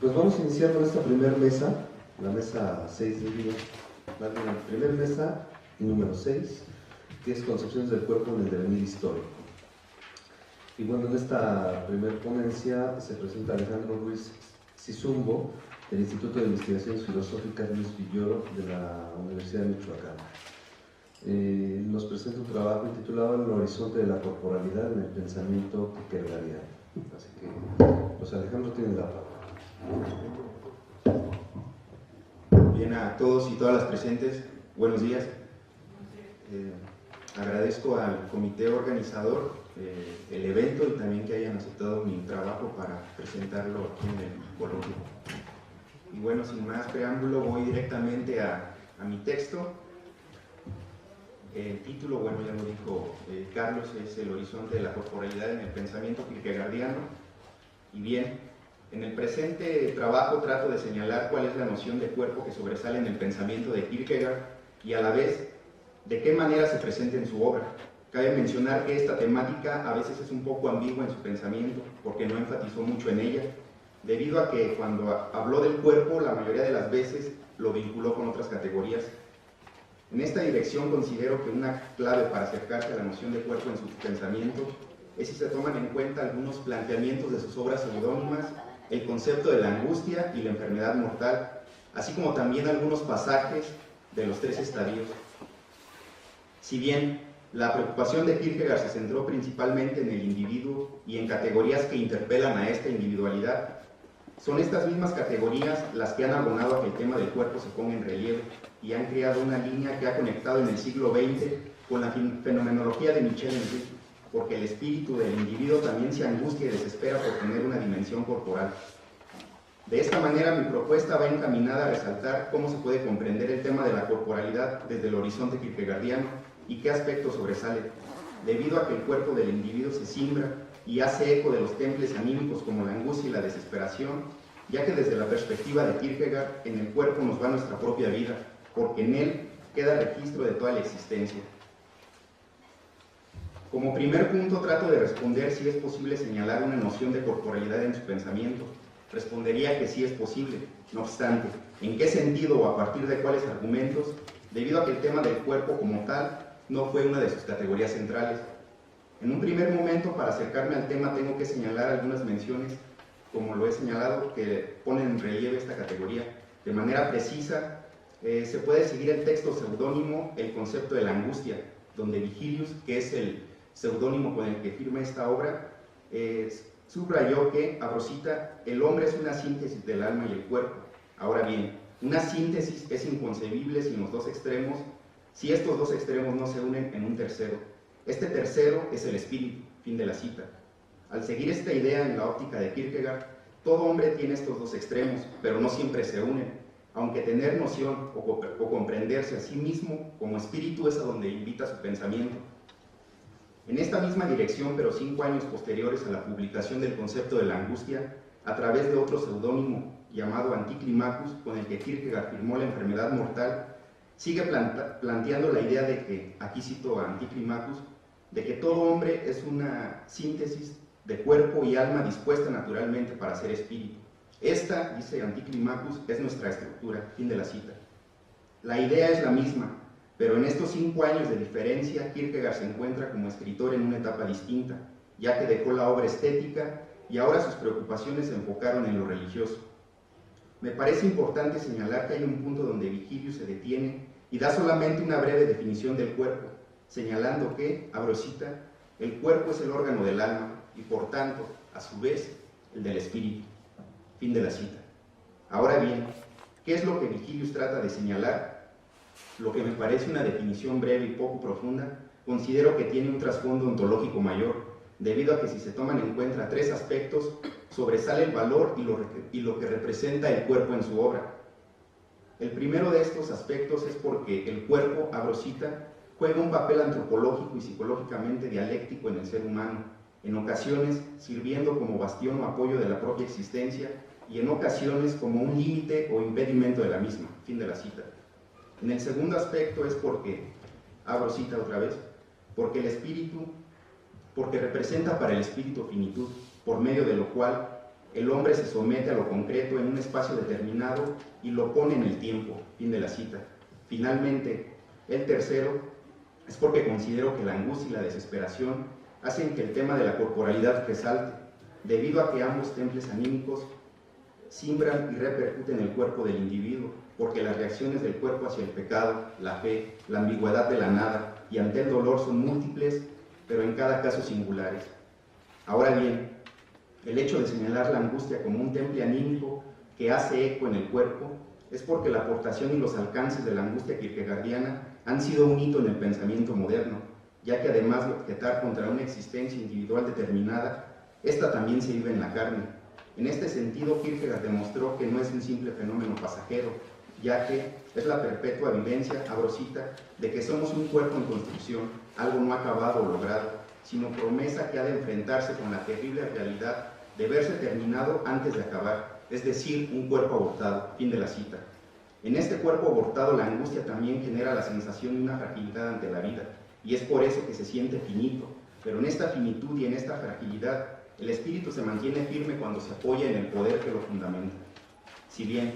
Pues vamos a iniciar con esta primera mesa, la mesa 6 del día, la primera mesa y número 6, que es Concepciones del Cuerpo en el Devenir Histórico. Y bueno, en esta primera ponencia se presenta Alejandro Ruiz Cizumbo, del Instituto de Investigaciones Filosóficas Luis Villoro de la Universidad de Michoacán. Nos presenta un trabajo intitulado El horizonte de la corporalidad en el pensamiento kierkegaardiano. Así que, pues Alejandro tiene la palabra. Bien, a todos y todas las presentes, buenos días. Agradezco al comité organizador el evento y también que hayan aceptado mi trabajo para presentarlo aquí en el coloquio. Y bueno, sin más preámbulo, voy directamente a mi texto. El título, bueno, ya lo dijo Carlos, es El horizonte de la corporalidad en el pensamiento kierkegaardiano. Y bien, en el presente trabajo trato de señalar cuál es la noción de cuerpo que sobresale en el pensamiento de Kierkegaard y a la vez de qué manera se presenta en su obra. Cabe mencionar que esta temática a veces es un poco ambigua en su pensamiento porque no enfatizó mucho en ella, debido a que cuando habló del cuerpo la mayoría de las veces lo vinculó con otras categorías. En esta dirección considero que una clave para acercarse a la noción de cuerpo en su pensamiento es si se toman en cuenta algunos planteamientos de sus obras seudónimas, el concepto de la angustia y la enfermedad mortal, así como también algunos pasajes de los 3 estadios. Si bien la preocupación de Kierkegaard se centró principalmente en el individuo y en categorías que interpelan a esta individualidad, son estas mismas categorías las que han abonado a que el tema del cuerpo se ponga en relieve y han creado una línea que ha conectado en el siglo XX con la fenomenología de Michel Henry, porque el espíritu del individuo también se angustia y desespera por tener una dimensión corporal. De esta manera mi propuesta va encaminada a resaltar cómo se puede comprender el tema de la corporalidad desde el horizonte kierkegaardiano y qué aspectos sobresale, debido a que el cuerpo del individuo se simbra y hace eco de los temples anímicos como la angustia y la desesperación, ya que desde la perspectiva de Kierkegaard en el cuerpo nos va nuestra propia vida, porque en él queda registro de toda la existencia. Como primer punto trato de responder si es posible señalar una noción de corporalidad en su pensamiento. Respondería que sí es posible, no obstante, ¿en qué sentido o a partir de cuáles argumentos? Debido a que el tema del cuerpo como tal no fue una de sus categorías centrales. En un primer momento, para acercarme al tema, tengo que señalar algunas menciones, como lo he señalado, que ponen en relieve esta categoría. De manera precisa, se puede seguir el texto seudónimo, el concepto de la angustia, donde Vigilius, que es el seudónimo con el que firma esta obra, subrayó que, abro cita, el hombre es una síntesis del alma y el cuerpo. Ahora bien, una síntesis es inconcebible sin los dos extremos, si estos dos extremos no se unen en un tercero. Este tercero es el espíritu, fin de la cita. Al seguir esta idea en la óptica de Kierkegaard, todo hombre tiene estos dos extremos, pero no siempre se unen, aunque tener noción o comprenderse a sí mismo como espíritu es a donde invita su pensamiento. En esta misma dirección, pero 5 años posteriores a la publicación del concepto de la angustia, a través de otro seudónimo llamado Anticlimacus, con el que Kierkegaard firmó la enfermedad mortal, sigue planteando la idea de que, aquí cito a Anticlimacus, de que todo hombre es una síntesis de cuerpo y alma dispuesta naturalmente para ser espíritu. Esta, dice Anticlimacus, es nuestra estructura, fin de la cita. La idea es la misma, pero en estos 5 años de diferencia, Kierkegaard se encuentra como escritor en una etapa distinta, ya que dejó la obra estética y ahora sus preocupaciones se enfocaron en lo religioso. Me parece importante señalar que hay un punto donde Vigilius se detiene y da solamente una breve definición del cuerpo, señalando que, abro cita, el cuerpo es el órgano del alma y por tanto, a su vez, el del espíritu. Fin de la cita. Ahora bien, ¿qué es lo que Vigilius trata de señalar? Lo que me parece una definición breve y poco profunda, considero que tiene un trasfondo ontológico mayor, debido a que si se toman en cuenta 3 aspectos, sobresale el valor y lo que representa el cuerpo en su obra. El primero de estos aspectos es porque el cuerpo, abro cita, juega un papel antropológico y psicológicamente dialéctico en el ser humano, en ocasiones sirviendo como bastión o apoyo de la propia existencia y en ocasiones como un límite o impedimento de la misma, fin de la cita. En el segundo aspecto es porque, abro cita otra vez, porque representa para el espíritu finitud, por medio de lo cual El hombre se somete a lo concreto en un espacio determinado y lo pone en el tiempo. Fin de la cita. Finalmente, el tercero es porque considero que la angustia y la desesperación hacen que el tema de la corporalidad resalte, debido a que ambos templos anímicos simbran y repercuten en el cuerpo del individuo, porque las reacciones del cuerpo hacia el pecado, la fe, la ambigüedad de la nada y ante el dolor son múltiples, pero en cada caso singulares. Ahora bien, el hecho de señalar la angustia como un temple anímico que hace eco en el cuerpo es porque la aportación y los alcances de la angustia kierkegaardiana han sido un hito en el pensamiento moderno, ya que además de objetar contra una existencia individual determinada, esta también se vive en la carne. En este sentido, Kierkegaard demostró que no es un simple fenómeno pasajero, ya que es la perpetua vivencia, abro cita, de que somos un cuerpo en construcción, algo no acabado o logrado, sino promesa que ha de enfrentarse con la terrible realidad de verse terminado antes de acabar, es decir, un cuerpo abortado. Fin de la cita. En este cuerpo abortado la angustia también genera la sensación de una fragilidad ante la vida, y es por eso que se siente finito, pero en esta finitud y en esta fragilidad, el espíritu se mantiene firme cuando se apoya en el poder que lo fundamenta. Si bien,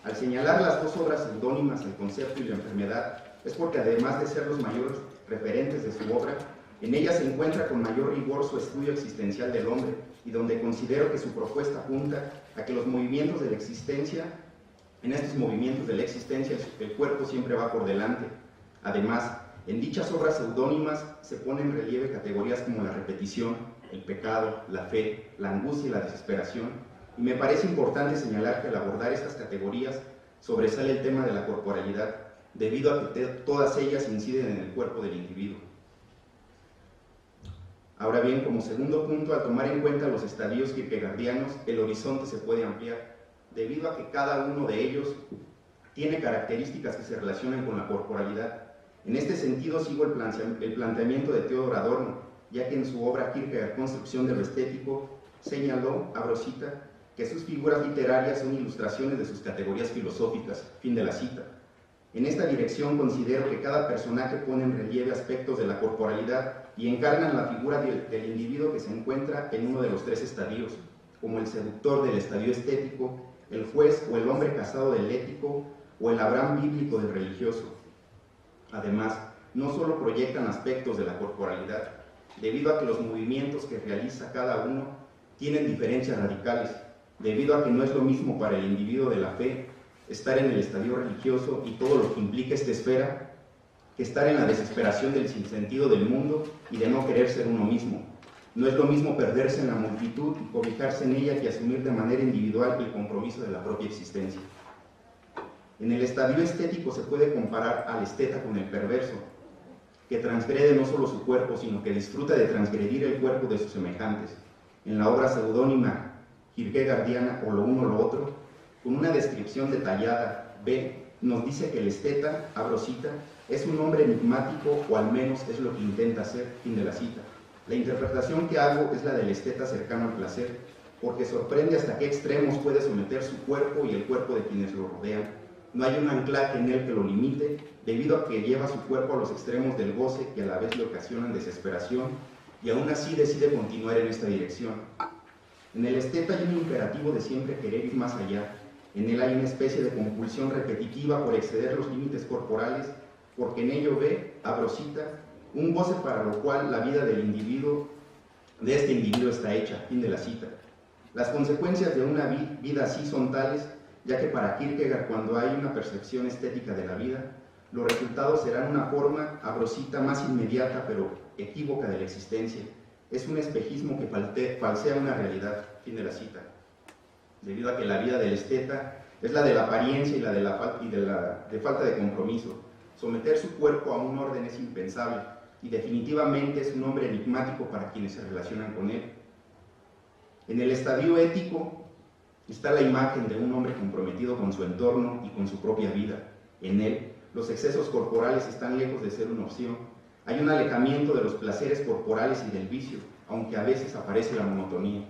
al señalar las dos obras seudónimas, el concepto y la enfermedad, es porque además de ser los mayores referentes de su obra, en ella se encuentra con mayor rigor su estudio existencial del hombre, y donde considero que su propuesta apunta a que los movimientos de la existencia, en estos movimientos de la existencia, el cuerpo siempre va por delante. Además, en dichas obras seudónimas se ponen en relieve categorías como la repetición, el pecado, la fe, la angustia y la desesperación, y me parece importante señalar que al abordar estas categorías sobresale el tema de la corporalidad, debido a que todas ellas inciden en el cuerpo del individuo. Ahora bien, como segundo punto, al tomar en cuenta los estadios kierkegaardianos, el horizonte se puede ampliar, debido a que cada uno de ellos tiene características que se relacionan con la corporalidad. En este sentido sigo el planteamiento de Theodor Adorno, ya que en su obra Kierkegaard, Construcción de lo Estético, señaló, abro cita, que sus figuras literarias son ilustraciones de sus categorías filosóficas. Fin de la cita. En esta dirección considero que cada personaje pone en relieve aspectos de la corporalidad y encarnan la figura del individuo que se encuentra en uno de los tres estadios, como el seductor del estadio estético, el juez o el hombre casado del ético, o el Abraham bíblico del religioso. Además, no solo proyectan aspectos de la corporalidad, debido a que los movimientos que realiza cada uno tienen diferencias radicales, debido a que no es lo mismo para el individuo de la fe estar en el estadio religioso y todo lo que implica esta esfera, que estar en la desesperación del sinsentido del mundo y de no querer ser uno mismo. No es lo mismo perderse en la multitud y cobijarse en ella que asumir de manera individual el compromiso de la propia existencia. En el estadio estético se puede comparar al esteta con el perverso, que transgrede no solo su cuerpo, sino que disfruta de transgredir el cuerpo de sus semejantes. En la obra seudónima kierkegaardiana, o lo uno o lo otro, con una descripción detallada, B nos dice que el esteta, abro cita, es un hombre enigmático, o al menos es lo que intenta ser. Fin de la cita. La interpretación que hago es la del esteta cercano al placer, porque sorprende hasta qué extremos puede someter su cuerpo y el cuerpo de quienes lo rodean. No hay un anclaje en él que lo limite, debido a que lleva su cuerpo a los extremos del goce que a la vez le ocasionan desesperación, y aún así decide continuar en esta dirección. En el esteta hay un imperativo de siempre querer ir más allá. En él hay una especie de compulsión repetitiva por exceder los límites corporales, porque en ello ve, abro cita, un goce para lo cual la vida del individuo, de este individuo está hecha. Fin de la cita. Las consecuencias de una vida así son tales, ya que para Kierkegaard, cuando hay una percepción estética de la vida, los resultados serán una forma, abro cita, más inmediata pero equívoca de la existencia. Es un espejismo que falsea una realidad. Fin de la cita. Debido a que la vida del esteta es la de la apariencia y la de falta de compromiso. Someter su cuerpo a un orden es impensable, y definitivamente es un hombre enigmático para quienes se relacionan con él. En el estadio ético está la imagen de un hombre comprometido con su entorno y con su propia vida. En él, los excesos corporales están lejos de ser una opción. Hay un alejamiento de los placeres corporales y del vicio, aunque a veces aparece la monotonía.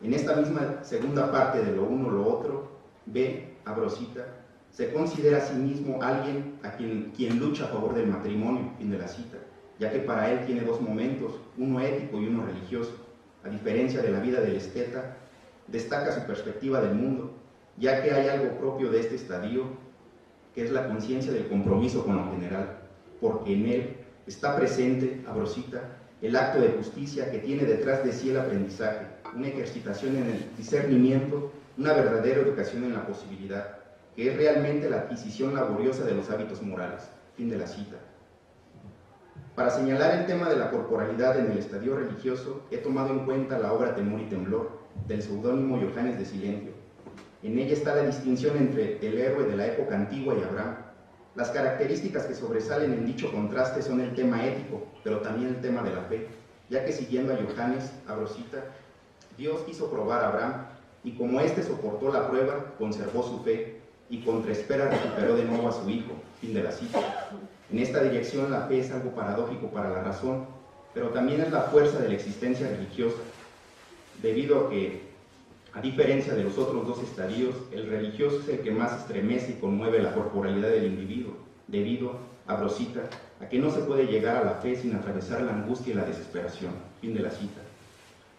En esta misma segunda parte de lo uno o lo otro, B, abro cita, se considera a sí mismo alguien a quien lucha a favor del matrimonio. Fin de la cita, ya que para él tiene dos momentos, uno ético y uno religioso. A diferencia de la vida del esteta, destaca su perspectiva del mundo, ya que hay algo propio de este estadio, que es la conciencia del compromiso con lo general, porque en él está presente, Abrosita, el acto de justicia que tiene detrás de sí el aprendizaje, una ejercitación en el discernimiento, una verdadera educación en la posibilidad, que es realmente la adquisición laboriosa de los hábitos morales. Fin de la cita. Para señalar el tema de la corporalidad en el estadio religioso, he tomado en cuenta la obra Temor y Temblor, del seudónimo Johannes de Silentio. En ella está la distinción entre el héroe de la época antigua y Abraham. Las características que sobresalen en dicho contraste son el tema ético, pero también el tema de la fe, ya que siguiendo a Johannes, Abrosita, Dios quiso probar a Abraham, y como éste soportó la prueba, conservó su fe, y contra espera recuperó de nuevo a su hijo. Fin de la cita. En esta dirección la fe es algo paradójico para la razón, pero también es la fuerza de la existencia religiosa, debido a que, a diferencia de los otros dos estadios, el religioso es el que más estremece y conmueve la corporalidad del individuo, debido, Abrosita, a que no se puede llegar a la fe sin atravesar la angustia y la desesperación. Fin de la cita.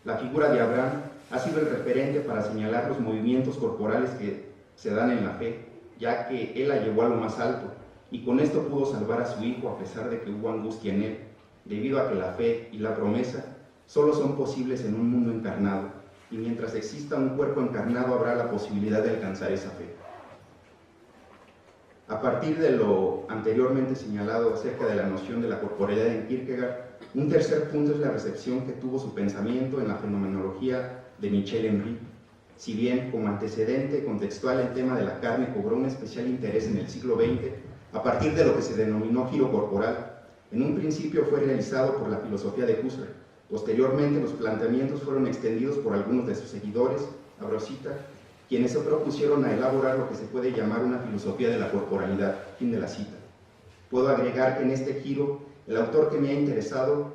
La figura de Abraham ha sido el referente para señalar los movimientos corporales que se dan en la fe, ya que él la llevó a lo más alto, y con esto pudo salvar a su hijo a pesar de que hubo angustia en él, debido a que la fe y la promesa solo son posibles en un mundo encarnado, y mientras exista un cuerpo encarnado habrá la posibilidad de alcanzar esa fe. A partir de lo anteriormente señalado acerca de la noción de la corporeidad en Kierkegaard, un tercer punto es la recepción que tuvo su pensamiento en la fenomenología de Michel Henry. Si bien, como antecedente contextual, el tema de la carne cobró un especial interés en el siglo XX, a partir de lo que se denominó giro corporal. En un principio fue realizado por la filosofía de Husserl. Posteriormente, los planteamientos fueron extendidos por algunos de sus seguidores, Abrosita, quienes se propusieron a elaborar lo que se puede llamar una filosofía de la corporalidad. Fin de la cita. Puedo agregar que en este giro, el autor que me ha interesado,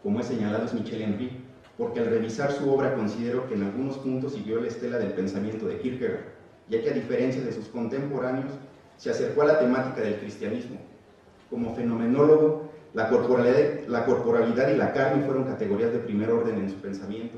como he señalado, es Michel Henry, porque al revisar su obra considero que en algunos puntos siguió la estela del pensamiento de Kierkegaard, ya que a diferencia de sus contemporáneos, se acercó a la temática del cristianismo. Como fenomenólogo, la corporalidad y la carne fueron categorías de primer orden en su pensamiento,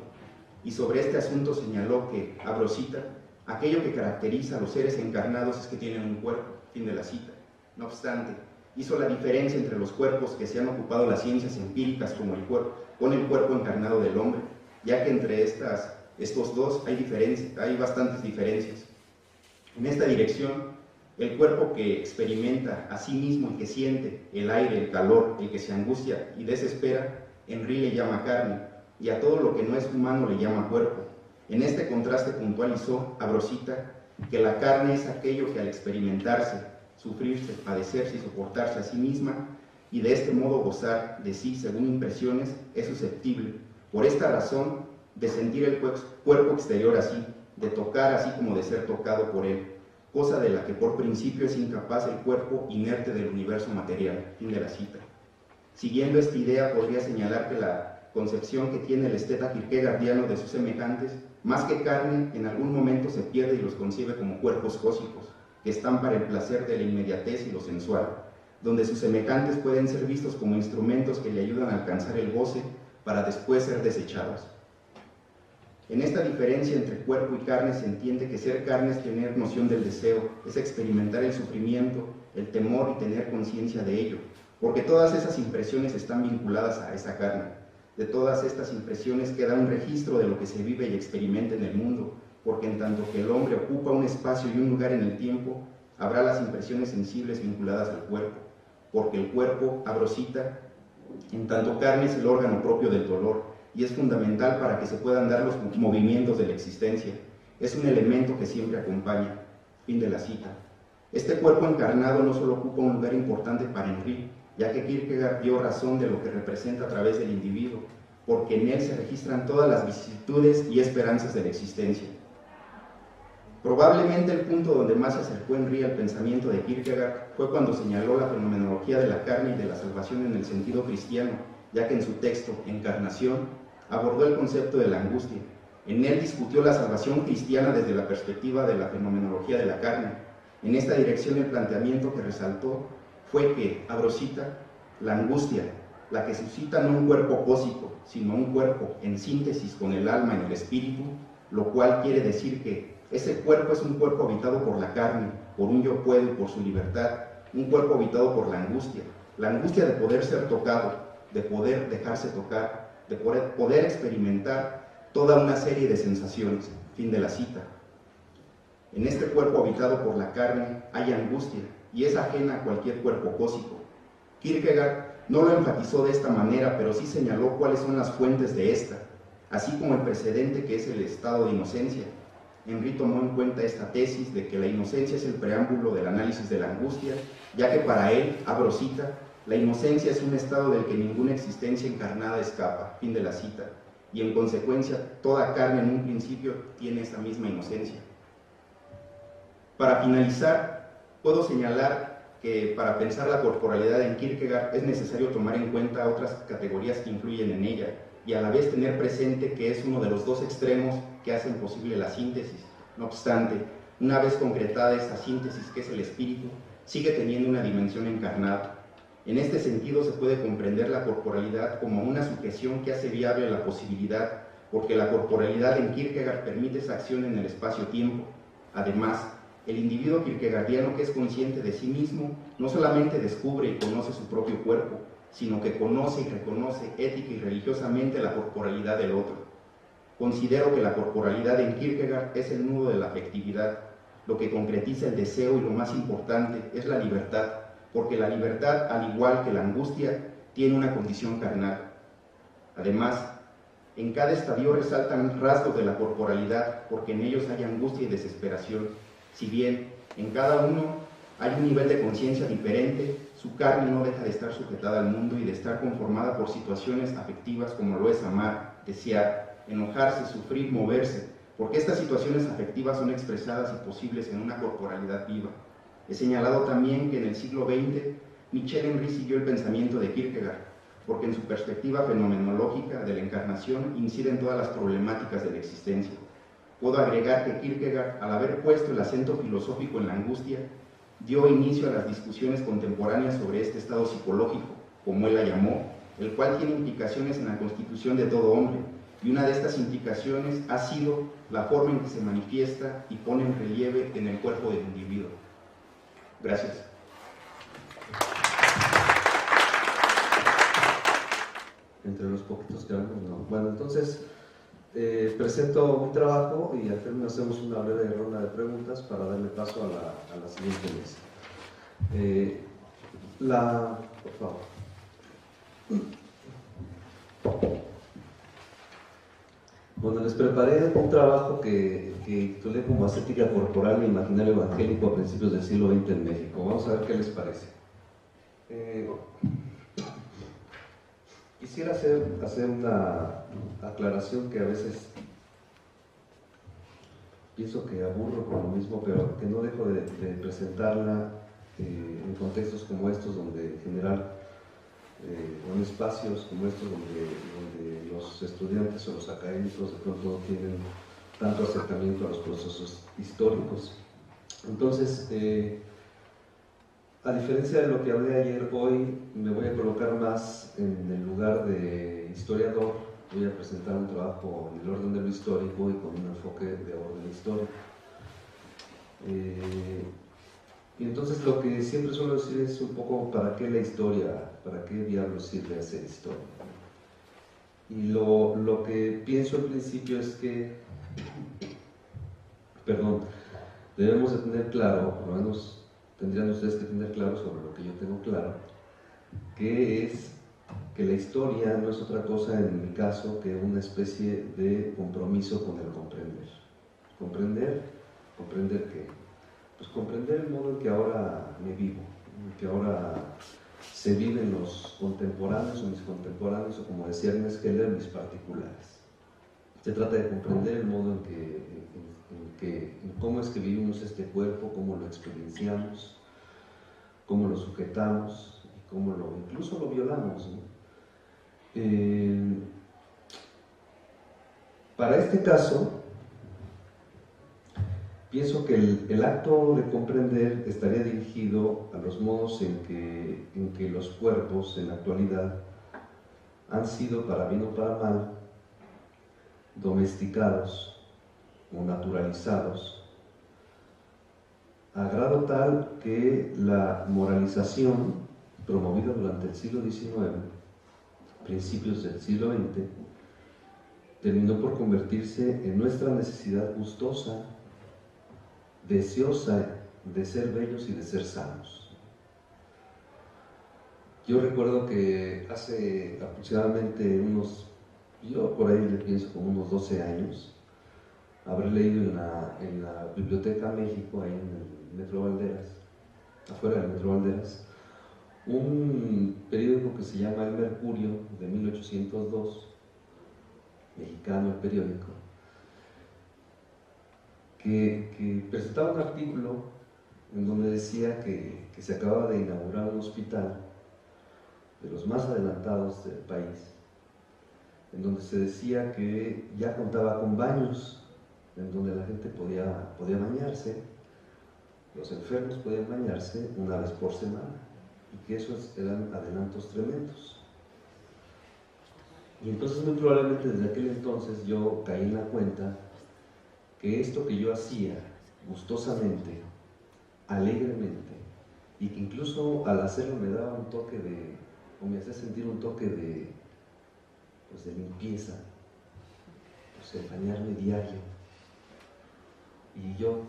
y sobre este asunto señaló que, Abrosita, aquello que caracteriza a los seres encarnados es que tienen un cuerpo. Fin de la cita. No obstante, hizo la diferencia entre los cuerpos que se han ocupado las ciencias empíricas como el cuerpo, con el cuerpo encarnado del hombre, ya que entre estos dos hay bastantes diferencias. En esta dirección, el cuerpo que experimenta a sí mismo y que siente el aire, el calor, el que se angustia y desespera, Henry le llama carne, y a todo lo que no es humano le llama cuerpo. En este contraste puntualizó Abrosita que la carne es aquello que al experimentarse, sufrirse, padecerse y soportarse a sí misma, y de este modo gozar de sí según impresiones, es susceptible, por esta razón, de sentir el cuerpo exterior así, de tocar así como de ser tocado por él, cosa de la que por principio es incapaz el cuerpo inerte del universo material. Fin de la cita. Siguiendo esta idea, podría señalar que la concepción que tiene el esteta kierkegaardiano de sus semejantes, más que carne, en algún momento se pierde y los concibe como cuerpos cósmicos, que están para el placer de la inmediatez y lo sensual, donde sus semejantes pueden ser vistos como instrumentos que le ayudan a alcanzar el goce para después ser desechados. En esta diferencia entre cuerpo y carne se entiende que ser carne es tener noción del deseo, es experimentar el sufrimiento, el temor y tener conciencia de ello, porque todas esas impresiones están vinculadas a esa carne. De todas estas impresiones queda un registro de lo que se vive y experimenta en el mundo, porque en tanto que el hombre ocupa un espacio y un lugar en el tiempo, habrá las impresiones sensibles vinculadas al cuerpo, porque el cuerpo, Abrosita, en tanto carne es el órgano propio del dolor, y es fundamental para que se puedan dar los movimientos de la existencia. Es un elemento que siempre acompaña. Fin de la cita. Este cuerpo encarnado no solo ocupa un lugar importante para Henry, ya que Kierkegaard dio razón de lo que representa a través del individuo, porque en él se registran todas las vicisitudes y esperanzas de la existencia. Probablemente el punto donde más se acercó Henry al pensamiento de Kierkegaard fue cuando señaló la fenomenología de la carne y de la salvación en el sentido cristiano, ya que en su texto, Encarnación, abordó el concepto de la angustia. En él discutió la salvación cristiana desde la perspectiva de la fenomenología de la carne. En esta dirección el planteamiento que resaltó fue que, Abrosita, la angustia, la que suscita no un cuerpo cósico, sino un cuerpo en síntesis con el alma y el espíritu, lo cual quiere decir que ese cuerpo es un cuerpo habitado por la carne, por un yo puedo y por su libertad, un cuerpo habitado por la angustia de poder ser tocado, de poder dejarse tocar, de poder experimentar toda una serie de sensaciones. Fin de la cita. En este cuerpo habitado por la carne hay angustia y es ajena a cualquier cuerpo cósico. Kierkegaard no lo enfatizó de esta manera, pero sí señaló cuáles son las fuentes de esta, así como el precedente que es el estado de inocencia. Henry tomó en cuenta esta tesis de que la inocencia es el preámbulo del análisis de la angustia, ya que para él, abro cita, la inocencia es un estado del que ninguna existencia encarnada escapa, fin de la cita, y en consecuencia toda carne en un principio tiene esa misma inocencia. Para finalizar, puedo señalar que para pensar la corporalidad en Kierkegaard es necesario tomar en cuenta otras categorías que influyen en ella y a la vez tener presente que es uno de los dos extremos que hacen posible la síntesis. No obstante, una vez concretada esta síntesis que es el espíritu, sigue teniendo una dimensión encarnada. En este sentido se puede comprender la corporalidad como una sujeción que hace viable la posibilidad, porque la corporalidad en Kierkegaard permite esa acción en el espacio-tiempo. Además, el individuo kierkegaardiano que es consciente de sí mismo no solamente descubre y conoce su propio cuerpo, sino que conoce y reconoce ética y religiosamente la corporalidad del otro. Considero que la corporalidad en Kierkegaard es el nudo de la afectividad, lo que concretiza el deseo y lo más importante es la libertad, porque la libertad, al igual que la angustia, tiene una condición carnal. Además, en cada estadio resaltan rasgos de la corporalidad, porque en ellos hay angustia y desesperación. Si bien en cada uno hay un nivel de conciencia diferente, su carne no deja de estar sujetada al mundo y de estar conformada por situaciones afectivas como lo es amar, desear, enojarse, sufrir, moverse, porque estas situaciones afectivas son expresadas y posibles en una corporalidad viva. He señalado también que en el siglo XX Michel Henry siguió el pensamiento de Kierkegaard, porque en su perspectiva fenomenológica de la encarnación incide en todas las problemáticas de la existencia. Puedo agregar que Kierkegaard, al haber puesto el acento filosófico en la angustia, dio inicio a las discusiones contemporáneas sobre este estado psicológico, como él la llamó, el cual tiene implicaciones en la constitución de todo hombre, y una de estas implicaciones ha sido la forma en que se manifiesta y pone en relieve en el cuerpo del individuo. Gracias. Entre los poquitos que hablamos, no. Bueno, entonces presento un trabajo y al término hacemos una breve ronda de preguntas para darle paso a la siguiente mesa. Por favor. Bueno, les preparé un trabajo que titulé como Ascética Corporal e Imaginario Evangélico a principios del siglo XX en México. Vamos a ver qué les parece. Quisiera hacer una aclaración que a veces pienso que aburro por lo mismo, pero que no dejo de presentarla en contextos como estos, donde en general, o en espacios como estos, donde los estudiantes o los académicos de pronto no tienen tanto acercamiento a los procesos históricos. Entonces, a diferencia de lo que hablé ayer, hoy me voy a colocar más en el lugar de historiador. Voy a presentar un trabajo en el orden de lo histórico y con un enfoque de orden histórico. Y entonces lo que siempre suelo decir es un poco para qué la historia, para qué diablos sirve hacer historia. Y lo que pienso al principio es que, debemos de tener claro, por lo menos tendrían ustedes que tener claro sobre lo que yo tengo claro, que es que la historia no es otra cosa en mi caso que una especie de compromiso con el comprender. ¿Comprender qué? Pues comprender el modo en que ahora me vivo, en que ahora se viven los contemporáneos o mis contemporáneos, o como decía Ernest Keller, mis particulares. Se trata de comprender el modo en cómo es que vivimos este cuerpo, cómo lo experienciamos, cómo lo sujetamos y cómo incluso lo violamos, ¿no? Para este caso, pienso que el acto de comprender estaría dirigido a los modos en que los cuerpos en la actualidad han sido, para bien o para mal, domesticados o naturalizados, a grado tal que la moralización promovida durante el siglo XIX, principios del siglo XX, terminó por convertirse en nuestra necesidad gustosa, deseosa de ser bellos y de ser sanos. Yo recuerdo que hace aproximadamente yo por ahí le pienso como unos 12 años, habré leído en la Biblioteca México, ahí en el Metro Valderas, afuera del Metro Valderas, un periódico que se llama El Mercurio, de 1802, mexicano el periódico, que presentaba un artículo en donde decía que se acababa de inaugurar un hospital de los más adelantados del país, en donde se decía que ya contaba con baños, en donde la gente podía bañarse, los enfermos podían bañarse una vez por semana, y que esos eran adelantos tremendos. Y entonces muy probablemente desde aquel entonces yo caí en la cuenta que esto que yo hacía gustosamente, alegremente, y que incluso al hacerlo me daba un toque o me hacía sentir un toque de limpieza, el bañarme diario. Y yo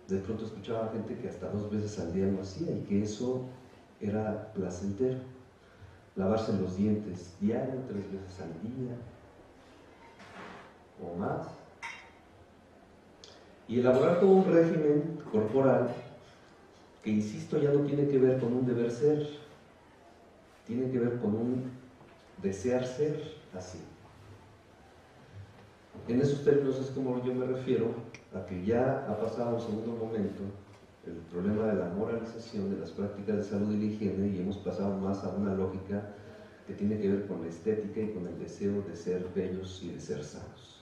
de pronto escuchaba gente que hasta 2 veces al día lo hacía y que eso era placentero. Lavarse los dientes diario, 3 veces al día o más. Y elaborar todo un régimen corporal que, insisto, ya no tiene que ver con un deber ser, tiene que ver con un desear ser así. En esos términos es como yo me refiero a que ya ha pasado a un segundo momento el problema de la moralización de las prácticas de salud y la higiene, y hemos pasado más a una lógica que tiene que ver con la estética y con el deseo de ser bellos y de ser sanos.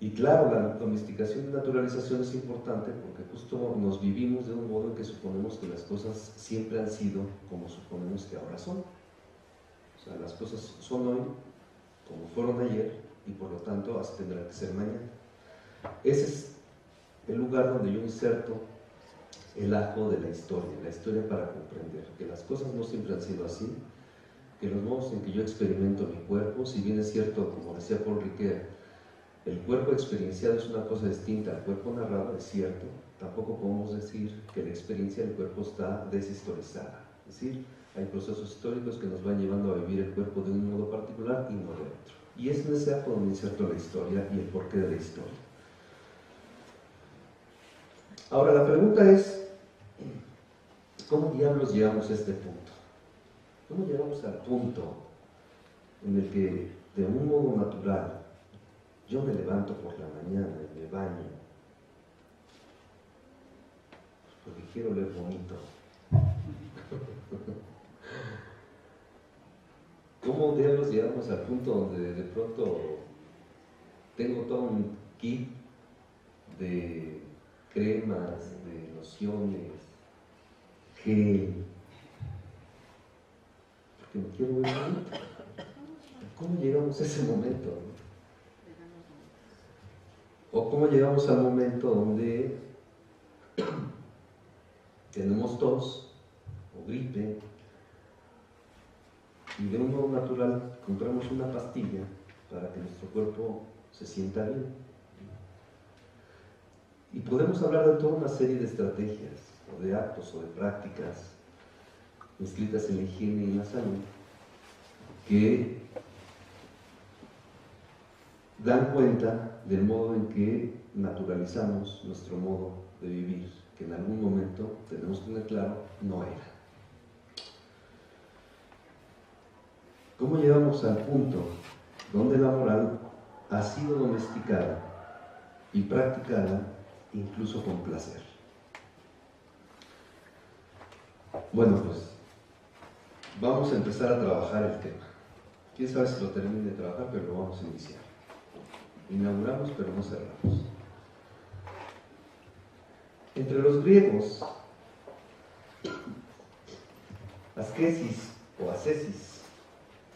Y claro, la domesticación y naturalización es importante porque justo nos vivimos de un modo en que suponemos que las cosas siempre han sido como suponemos que ahora son. O sea, las cosas son hoy como fueron ayer y por lo tanto así tendrán que ser mañana. Ese es el lugar donde yo inserto el ajo de la historia para comprender que las cosas no siempre han sido así, que los modos en que yo experimento mi cuerpo, si bien es cierto, como decía Paul Ricoeur, el cuerpo experienciado es una cosa distinta al cuerpo narrado, es cierto, tampoco podemos decir que la experiencia del cuerpo está deshistorizada. Es decir, hay procesos históricos que nos van llevando a vivir el cuerpo de un modo particular y no de otro. Y es en ese ajo donde inserto la historia y el porqué de la historia. Ahora, la pregunta es, ¿cómo diablos llegamos a este punto? ¿Cómo llegamos al punto en el que, de un modo natural, yo me levanto por la mañana y me baño porque quiero oler bonito? ¿Cómo diablos llegamos al punto donde de pronto tengo todo un kit de cremas, de lociones, gel, porque me quiero ver bonito? ¿Cómo llegamos a ese momento? ¿O cómo llegamos al momento donde tenemos tos o gripe y de un modo natural compramos una pastilla para que nuestro cuerpo se sienta bien? Y podemos hablar de toda una serie de estrategias, o de actos, o de prácticas inscritas en la higiene y en la salud, que dan cuenta del modo en que naturalizamos nuestro modo de vivir, que en algún momento, tenemos que tener claro, no era. ¿Cómo llegamos al punto donde la moral ha sido domesticada y practicada incluso con placer? Bueno, pues vamos a empezar a trabajar el tema. Quién sabe si lo termine de trabajar, pero lo vamos a iniciar. Inauguramos, pero no cerramos. Entre los griegos, ascesis o ascesis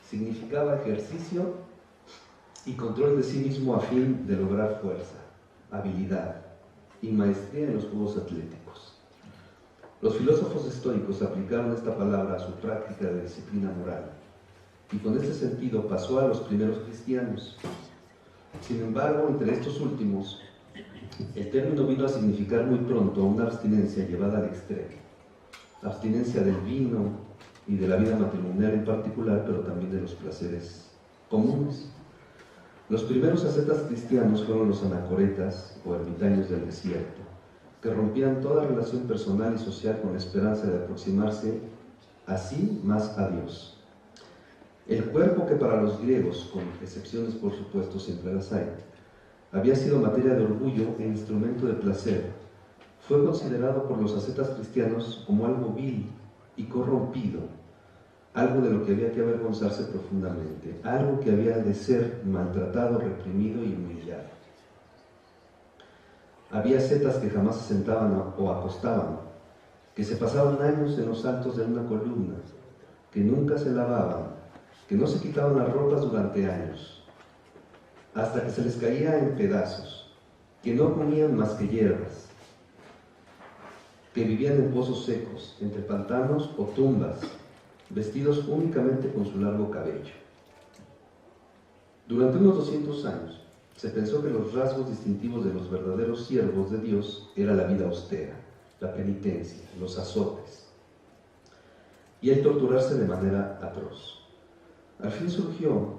significaba ejercicio y control de sí mismo a fin de lograr fuerza, habilidad y maestría en los juegos atléticos. Los filósofos estoicos aplicaron esta palabra a su práctica de disciplina moral, y con este sentido pasó a los primeros cristianos. Sin embargo, entre estos últimos, el término vino a significar muy pronto una abstinencia llevada al extremo. Abstinencia del vino y de la vida matrimonial en particular, pero también de los placeres comunes. Los primeros ascetas cristianos fueron los anacoretas o ermitaños del desierto, que rompían toda relación personal y social con la esperanza de aproximarse así más a Dios. El cuerpo, que para los griegos, con excepciones por supuesto siempre las hay, había sido materia de orgullo e instrumento de placer, fue considerado por los ascetas cristianos como algo vil y corrompido, algo de lo que había que avergonzarse profundamente, algo que había de ser maltratado, reprimido y humillado. Había ascetas que jamás se sentaban o acostaban, que se pasaban años en los altos de una columna, que nunca se lavaban, que no se quitaban las ropas durante años, hasta que se les caía en pedazos, que no comían más que hierbas, que vivían en pozos secos, entre pantanos o tumbas, vestidos únicamente con su largo cabello. Durante unos 200 años, se pensó que los rasgos distintivos de los verdaderos siervos de Dios era la vida austera, la penitencia, los azotes, y el torturarse de manera atroz. Al fin surgió,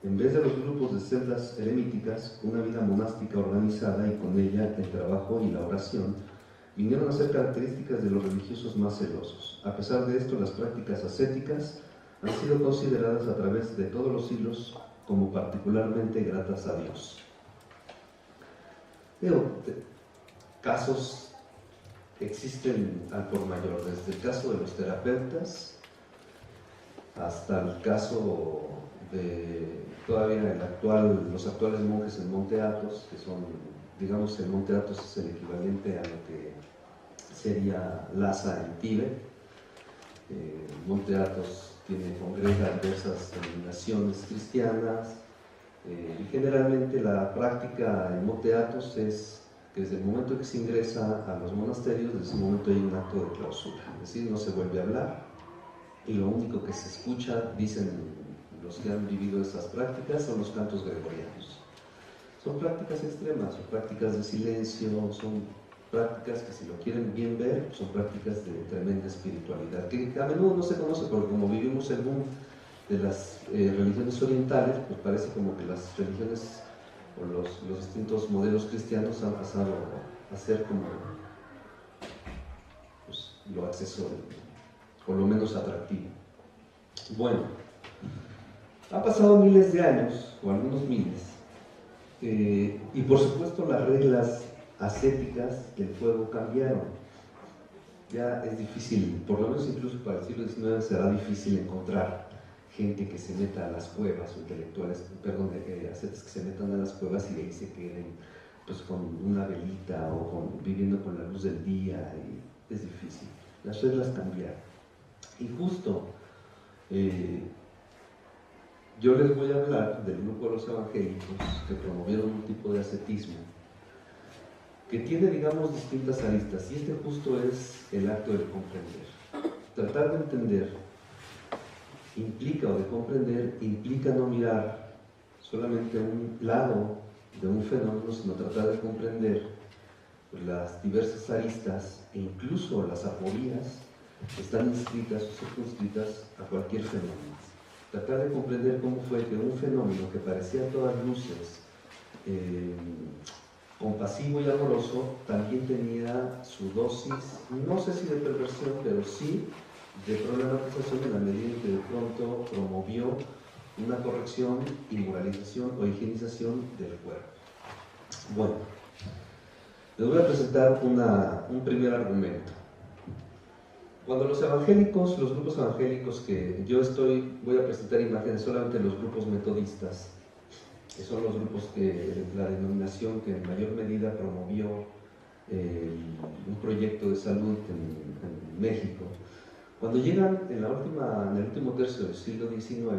en vez de los grupos de celdas eremíticas, una vida monástica organizada, y con ella el trabajo y la oración vinieron a ser características de los religiosos más celosos. A pesar de esto, las prácticas ascéticas han sido consideradas a través de todos los siglos como particularmente gratas a Dios. Casos existen al por mayor, desde el caso de los terapeutas hasta el caso de todavía los actuales monjes en Monte Athos, que son, digamos, el Monte Athos es el equivalente a lo que sería Lhasa en Tíbet. Monte Athos congrega diversas denominaciones cristianas, y generalmente la práctica en Monte Athos es que desde el momento que se ingresa a los monasterios, desde ese momento hay un acto de clausura, es decir, no se vuelve a hablar, y lo único que se escucha, dicen los que han vivido esas prácticas, son los cantos gregorianos. Son prácticas extremas, son prácticas de silencio, son prácticas que, si lo quieren bien ver, son prácticas de tremenda espiritualidad, que a menudo no se conoce, porque como vivimos el boom de las religiones orientales, pues parece como que las religiones o los distintos modelos cristianos han pasado a ser como pues, lo accesorio, por lo menos atractivo. Bueno, ha pasado miles de años, o algunos miles, y por supuesto las reglas ascéticas del fuego cambiaron. Ya es difícil, por lo menos incluso para el siglo XIX será difícil encontrar gente que se meta a las cuevas, o intelectuales, perdón, ascetas que se metan a las cuevas y de ahí se queden pues, con una velita o viviendo con la luz del día, y es difícil. Las reglas cambiaron. Y justo yo les voy a hablar del grupo de los evangélicos que promovieron un tipo de ascetismo que tiene, digamos, distintas aristas, y este justo es el acto de comprender. Tratar de entender implica, o de comprender, implica no mirar solamente un lado de un fenómeno, sino tratar de comprender las diversas aristas e incluso las aporías que están inscritas o circunscritas a cualquier fenómeno. Tratar de comprender cómo fue que un fenómeno que parecía a todas luces compasivo y amoroso, también tenía su dosis, no sé si de perversión, pero sí de problematización, en la medida en que de pronto promovió una corrección y moralización o higienización del cuerpo. Bueno, les voy a presentar un primer argumento. Cuando los evangélicos, los grupos evangélicos que yo voy a presentar imágenes solamente de los grupos metodistas, que son los grupos la denominación que en mayor medida promovió un proyecto de salud en México. Cuando llegan en el último tercio del siglo XIX,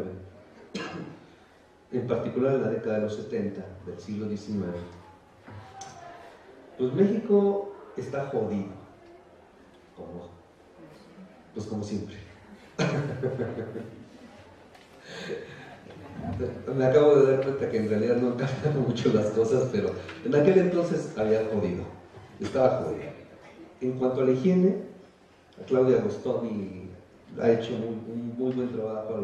en particular en la década de los 70 del siglo XIX, pues México está jodido, como siempre. Me acabo de dar cuenta que en realidad no han cambiado mucho las cosas, pero en aquel entonces había jodido, estaba jodido. En cuanto a la higiene, Claudia Agostoni ha hecho un muy buen trabajo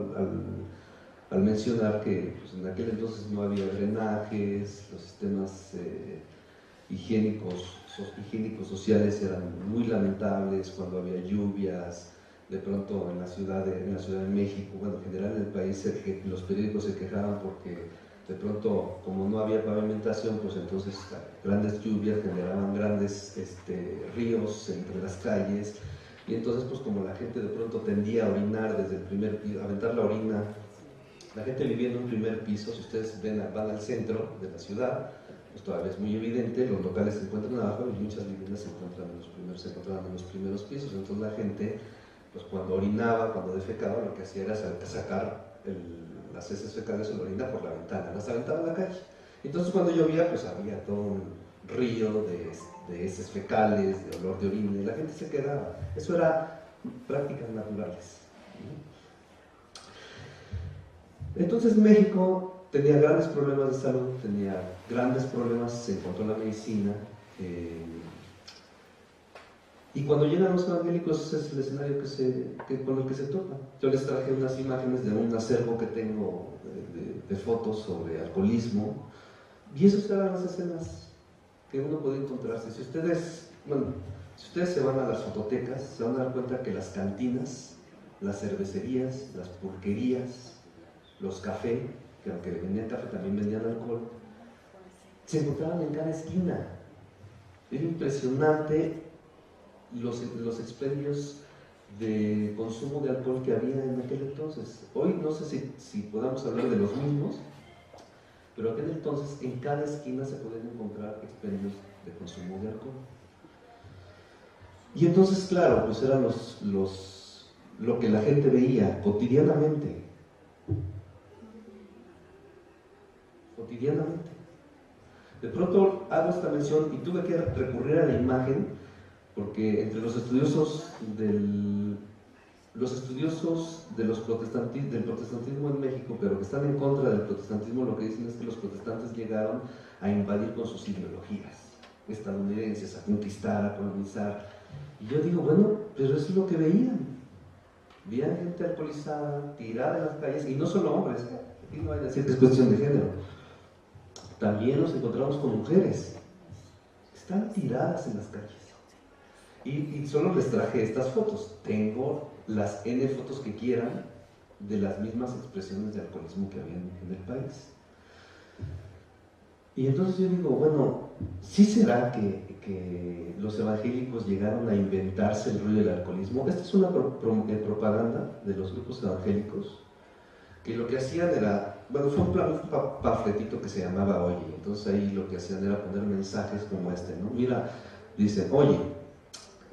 al mencionar que pues, en aquel entonces no había drenajes, los sistemas higiénicos sociales eran muy lamentables cuando había lluvias. De pronto en la Ciudad de México, bueno, en general en el país, los periódicos se quejaban porque de pronto, como no había pavimentación, pues entonces grandes lluvias generaban grandes ríos entre las calles, y entonces pues como la gente de pronto tendía a orinar desde el primer piso, a aventar la orina, la gente viviendo en un primer piso, si ustedes van al centro de la ciudad, pues todavía es muy evidente, los locales se encuentran abajo y muchas viviendas se encontraban en los primeros pisos, entonces la gente, pues cuando orinaba, cuando defecaba, lo que hacía era sacar las heces fecales o la orina por la ventana, las aventaba a la calle. Entonces cuando llovía, pues había todo un río de heces fecales, de olor de orina, y la gente se quedaba. Eso era prácticas naturales. Entonces México tenía grandes problemas de salud, tenía grandes problemas, se encontró la medicina, y cuando llegan los evangélicos es el escenario con el que se topa. Yo les traje unas imágenes de un acervo que tengo de fotos sobre alcoholismo, y esas eran las escenas que uno puede encontrarse. Si ustedes se van a las fototecas, se van a dar cuenta que las cantinas, las cervecerías, las pulquerías, los cafés, que aunque vendían café también vendían alcohol, se encontraban en cada esquina. Era impresionante los expendios de consumo de alcohol que había en aquel entonces. Hoy no sé si podamos hablar de los mismos, pero aquel entonces en cada esquina se podían encontrar expendios de consumo de alcohol. Y entonces, claro, pues eran lo que la gente veía cotidianamente. De pronto hago esta mención y tuve que recurrir a la imagen porque entre los estudiosos del protestantismo en México, pero que están en contra del protestantismo, lo que dicen es que los protestantes llegaron a invadir con sus ideologías estadounidenses, a conquistar, a colonizar. Y yo digo, bueno, pero eso es lo que veían. Veían gente alcoholizada, tirada en las calles, y no solo hombres, aquí no hay que decir que es cuestión de género. También nos encontramos con mujeres, están tiradas en las calles. Y solo les traje estas fotos. Tengo las N fotos que quieran de las mismas expresiones de alcoholismo que había en el país. Y entonces yo digo, bueno, ¿sí será que los evangélicos llegaron a inventarse el rollo del alcoholismo? Esta es una propaganda de los grupos evangélicos, que lo que hacían era, bueno, fue un panfletito que se llamaba Oye, entonces ahí lo que hacían era poner mensajes como este, ¿no? Mira, dicen, oye,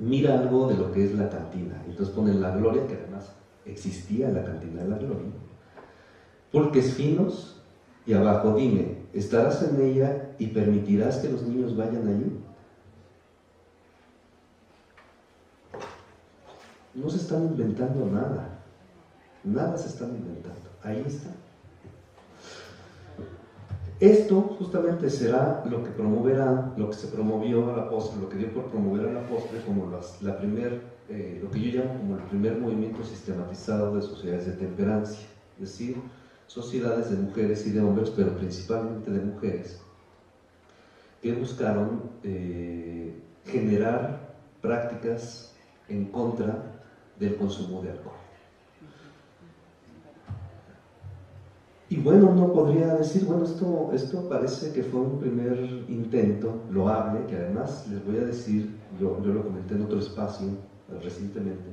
mira algo de lo que es la cantina. Entonces ponen la Gloria, que además existía la cantina de la Gloria. Pulques finos, y abajo, dime, ¿estarás en ella y permitirás que los niños vayan allí? No se están inventando nada. Nada se están inventando. Ahí está. Esto justamente será lo que promoverá, lo que se promovió a la postre, lo que dio por promover a la postre como lo que yo llamo como el primer movimiento sistematizado de sociedades de temperancia, es decir, sociedades de mujeres y de hombres, pero principalmente de mujeres, que buscaron generar prácticas en contra del consumo de alcohol. Y bueno, uno podría decir, bueno, esto parece que fue un primer intento loable, que además les voy a decir, yo lo comenté en otro espacio recientemente,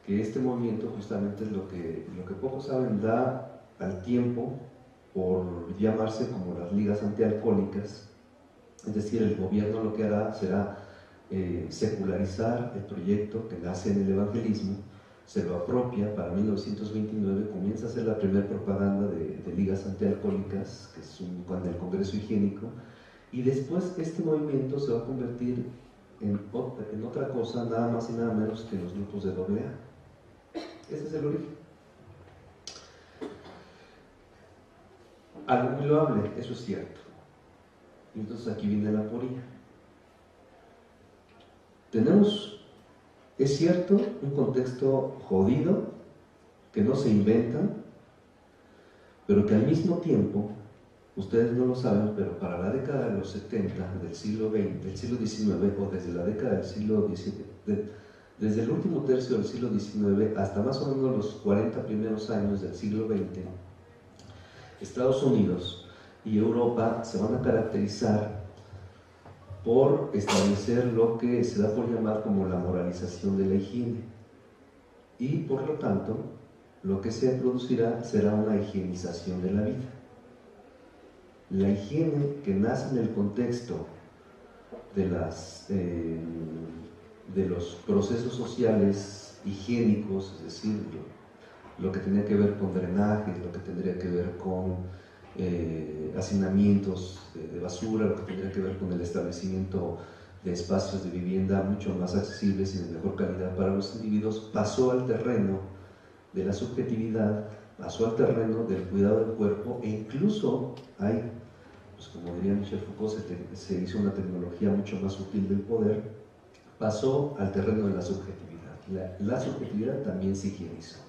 que este movimiento justamente es lo que pocos saben, da al tiempo por llamarse como las ligas antialcohólicas, es decir, el gobierno lo que hará será secularizar el proyecto que nace en el evangelismo se lo apropia. Para 1929 comienza a hacer la primera propaganda de ligas antialcohólicas, que es con el Congreso Higiénico, y después este movimiento se va a convertir en otra cosa, nada más y nada menos que los grupos de AA. Ese es el origen. Algo muy loable, eso es cierto. Entonces aquí viene la aporía. Tenemos, es cierto, un contexto jodido, que no se inventan, pero que al mismo tiempo, ustedes no lo saben, pero para la década de los 70 del siglo XX, del siglo XIX, o desde la década del siglo XIX, desde el último tercio del siglo XIX hasta más o menos los 40 primeros años del siglo XX, Estados Unidos y Europa se van a caracterizar por establecer lo que se da por llamar como la moralización de la higiene, y por lo tanto lo que se producirá será una higienización de la vida. La higiene que nace en el contexto de los procesos sociales higiénicos, es decir, lo que tenía que ver con drenajes, lo que tendría que ver con hacinamientos de basura, lo que tendría que ver con el establecimiento de espacios de vivienda mucho más accesibles y de mejor calidad para los individuos, pasó al terreno de la subjetividad, pasó al terreno del cuidado del cuerpo, e incluso hay, pues como diría Michel Foucault, se hizo una tecnología mucho más útil del poder, pasó al terreno de la subjetividad. La subjetividad también se higienizó.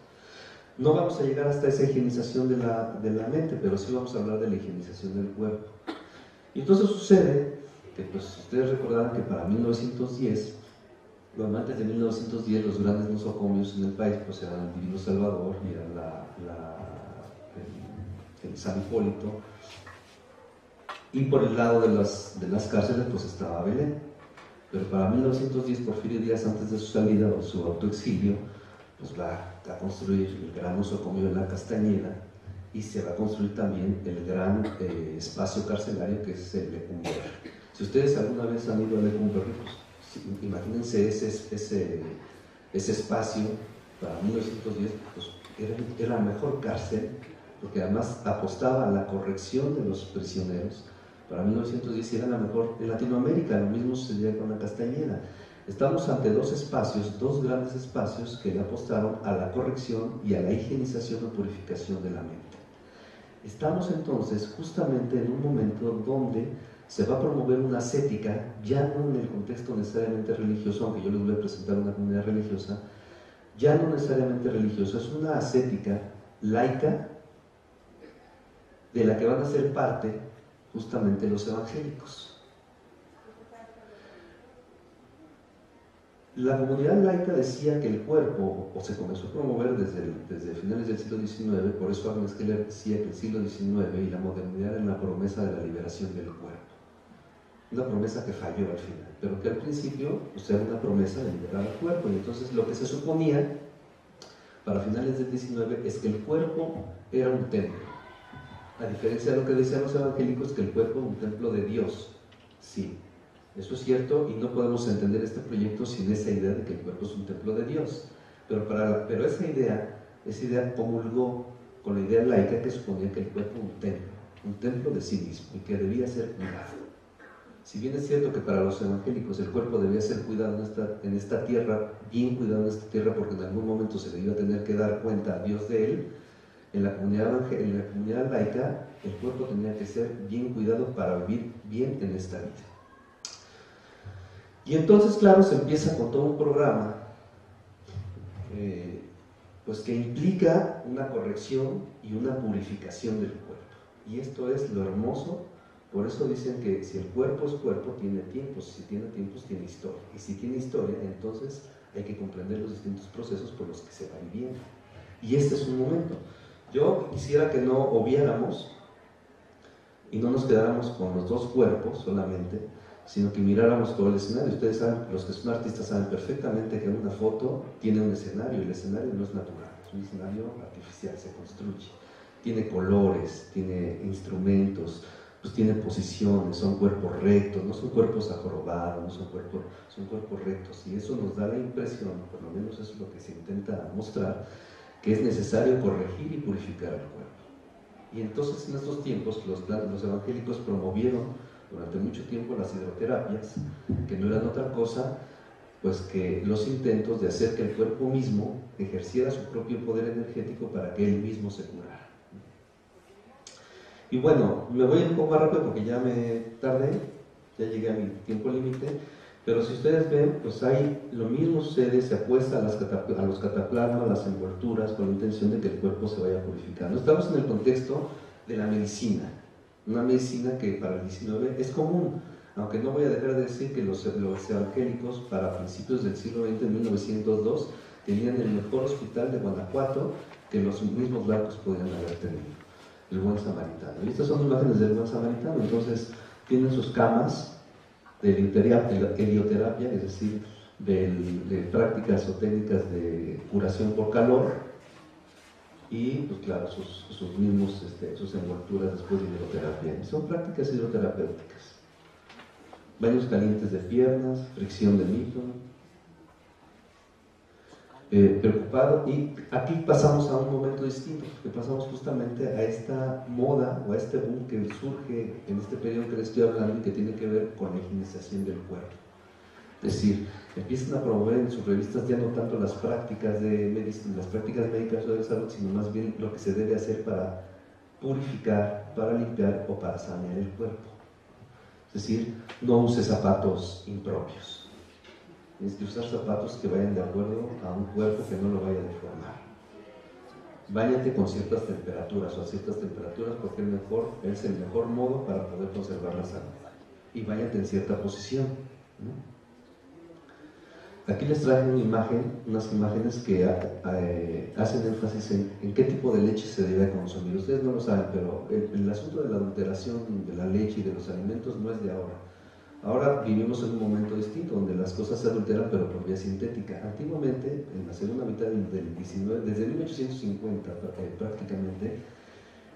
No vamos a llegar hasta esa higienización de la mente, pero sí vamos a hablar de la higienización del cuerpo. Y entonces sucede que, pues, ustedes recordarán que para 1910, bueno, antes de 1910, los grandes nosocomios en el país pues eran el Divino Salvador y eran el San Hipólito, y por el lado de las cárceles pues estaba Belén. Pero para 1910, Porfirio Díaz, antes de su salida o su autoexilio, pues va a construir el gran nosocomio de la Castañeda, y se va a construir también el gran espacio carcelario que es el Lecumberri. Si ustedes alguna vez han ido a Lecumberri, pues, imagínense ese espacio. Para 1910 pues, era la mejor cárcel, porque además apostaba a la corrección de los prisioneros. Para 1910 era la mejor en Latinoamérica. Lo mismo sucedía con la Castañeda. Estamos ante dos grandes espacios que le apostaron a la corrección y a la higienización o purificación de la mente. Estamos entonces justamente en un momento donde se va a promover una ascética, ya no en el contexto necesariamente religioso, aunque yo les voy a presentar una comunidad religiosa, ya no necesariamente religiosa, es una ascética laica de la que van a ser parte justamente los evangélicos. La comunidad laica decía que el cuerpo, o se comenzó a promover desde finales del siglo XIX, por eso Agnes Keller decía que el siglo XIX y la modernidad eran la promesa de la liberación del cuerpo. Una promesa que falló al final, pero que al principio pues, era una promesa de liberar el cuerpo. Y entonces lo que se suponía para finales del XIX es que el cuerpo era un templo. A diferencia de lo que decían los evangélicos, que el cuerpo es un templo de Dios. Sí, eso es cierto, y no podemos entender este proyecto sin esa idea de que el cuerpo es un templo de Dios. Pero esa idea comulgó con la idea laica que suponía que el cuerpo era un templo de sí mismo y que debía ser cuidado. Si bien es cierto que para los evangélicos el cuerpo debía ser cuidado en esta tierra, bien cuidado en esta tierra, porque en algún momento se le iba a tener que dar cuenta a Dios de él, en la comunidad laica el cuerpo tenía que ser bien cuidado para vivir bien en esta vida. Y entonces, claro, se empieza con todo un programa pues que implica una corrección y una purificación del cuerpo. Y esto es lo hermoso. Por eso dicen que si el cuerpo es cuerpo, tiene tiempos. Si tiene tiempos, tiene historia. Y si tiene historia, entonces hay que comprender los distintos procesos por los que se va viviendo. Y este es un momento. Yo quisiera que no obviáramos y no nos quedáramos con los dos cuerpos solamente, sino que miráramos todo el escenario. Ustedes saben, los que son artistas saben perfectamente que una foto tiene un escenario, y el escenario no es natural, es un escenario artificial, se construye. Tiene colores, tiene instrumentos. pues tienen posiciones, son cuerpos rectos, no son cuerpos ajorobados, no son cuerpos rectos, y eso nos da la impresión, por lo menos eso es lo que se intenta mostrar, que es necesario corregir y purificar el cuerpo. Y entonces en estos tiempos los evangélicos promovieron durante mucho tiempo las hidroterapias, que no eran otra cosa pues que los intentos de hacer que el cuerpo mismo ejerciera su propio poder energético para que él mismo se curara. Y bueno, me voy un poco más rápido porque ya me tardé, ya llegué a mi tiempo límite, pero si ustedes ven, pues ahí lo mismo sucede, se apuesta a los cataplasmas, las envolturas, con la intención de que el cuerpo se vaya purificando. Estamos en el contexto de la medicina, una medicina que para el 19 es común, aunque no voy a dejar de decir que los evangélicos para principios del siglo XX, en 1902, tenían el mejor hospital de Guanajuato que los mismos blancos podían haber tenido, el Buen Samaritano. Y estas son imágenes del Buen Samaritano. Entonces tienen sus camas de helioterapia, es decir, de prácticas o técnicas de curación por calor, y pues claro, sus mismos, sus envolturas después de hidroterapia. Son prácticas hidroterapéuticas. Baños calientes de piernas, fricción de mito. Preocupado, y aquí pasamos a un momento distinto, porque pasamos justamente a esta moda o a este boom que surge en este periodo que les estoy hablando y que tiene que ver con la higienización del cuerpo. Es decir, empiezan a promover en sus revistas ya no tanto las prácticas de medicina, las prácticas médicas o de salud, sino más bien lo que se debe hacer para purificar, para limpiar o para sanear el cuerpo. Es decir, no use zapatos impropios. Es que usar zapatos que vayan de acuerdo a un cuerpo que no lo vaya a deformar. Báñate con ciertas temperaturas o a ciertas temperaturas porque es el mejor modo para poder conservar la salud. Y báñate en cierta posición, ¿no? Aquí les traje unas imágenes que hacen énfasis en qué tipo de leche se debe consumir. Ustedes no lo saben, pero el asunto de la adulteración de la leche y de los alimentos no es de ahora. Ahora vivimos en un momento distinto, donde las cosas se adulteran, pero por vía sintética. Antiguamente, en la segunda mitad del 19, desde 1850 prácticamente,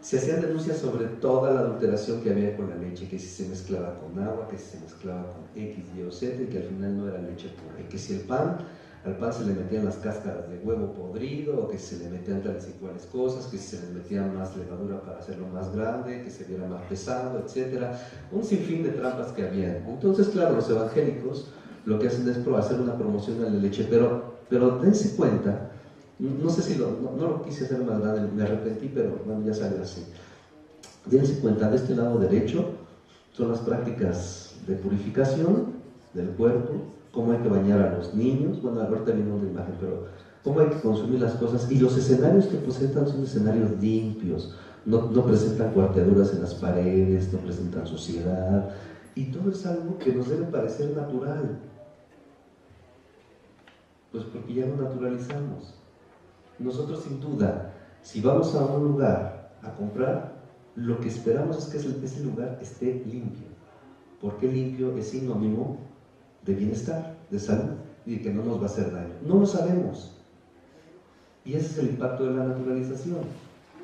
se hacían denuncias sobre toda la adulteración que había con la leche, que si se mezclaba con agua, que si se mezclaba con X, Y o Z, y que al final no era leche pura. Y que si al pan se le metían las cáscaras de huevo podrido, o que se le metían tales y cuales cosas, que si se le metía más levadura para hacerlo más grande, que se viera más pesado, etc. Un sinfín de trampas que había. Entonces, claro, los evangélicos lo que hacen es hacer una promoción a la leche, pero dense cuenta. No sé si no lo quise hacer más grande, me arrepentí, pero bueno, ya salió así. Dense cuenta, de este lado derecho son las prácticas de purificación del cuerpo, cómo hay que bañar a los niños, bueno, ahorita viene una imagen, pero cómo hay que consumir las cosas, y los escenarios que presentan son escenarios limpios, no presentan cuarteaduras en las paredes, no presentan suciedad, y todo es algo que nos debe parecer natural, pues porque ya lo naturalizamos. Nosotros sin duda, si vamos a un lugar a comprar, lo que esperamos es que ese lugar esté limpio. ¿Por qué limpio? Es sinónimo de bienestar, de salud y de que no nos va a hacer daño. No lo sabemos. Y ese es el impacto de la naturalización,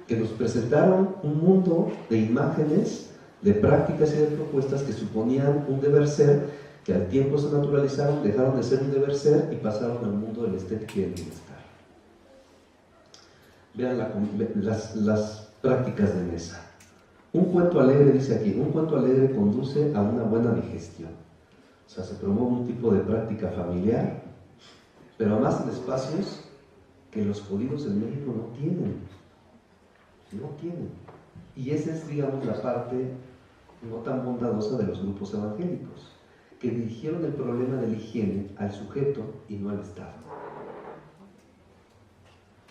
que nos presentaron un mundo de imágenes, de prácticas y de propuestas que suponían un deber ser, que al tiempo se naturalizaron, dejaron de ser un deber ser y pasaron al mundo de la estética y del bienestar. Vean las prácticas de mesa. Un cuento alegre, dice aquí, un cuento alegre conduce a una buena digestión. O sea, se promueve un tipo de práctica familiar, pero además en espacios que los judíos en México no tienen. No tienen. Y esa es, digamos, la parte no tan bondadosa de los grupos evangélicos, que dirigieron el problema de la higiene al sujeto y no al Estado.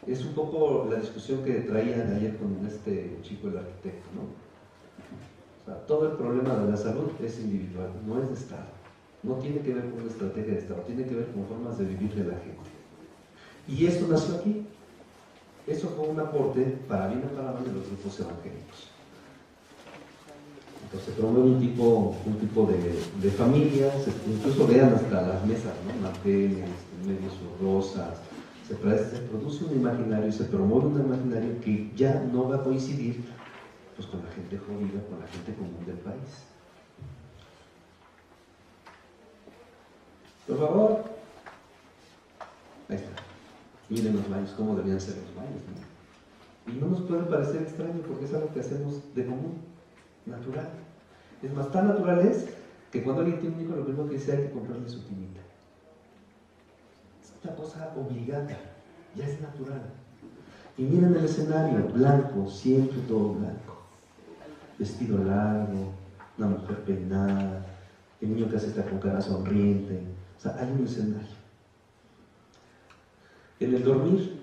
Es un poco la discusión que traían ayer con este chico, el arquitecto, ¿no? O sea, todo el problema de la salud es individual, no es de Estado. No tiene que ver con una estrategia de Estado, tiene que ver con formas de vivir de la gente. Y eso nació aquí. Eso fue un aporte, para bien o para mal, de los grupos evangélicos. Entonces se promueve un tipo de familias, incluso vean hasta las mesas, ¿no? Manteles, en medio sus rosas. Se produce un imaginario y se promueve un imaginario que ya no va a coincidir pues, con la gente gente jodida con la gente común del país. Por favor. Ahí está. Miren los baños, cómo debían ser los baños, ¿no? Y no nos puede parecer extraño porque es algo que hacemos de común, natural. Es más, tan natural es que cuando alguien tiene un hijo, lo primero que dice hay que comprarle su tinita. Es una cosa obligada, ya es natural. Y miren el escenario, blanco, siempre todo blanco. Vestido largo, una mujer peinada, el niño que está con cara sonriente. O sea, hay un escenario. En el dormir,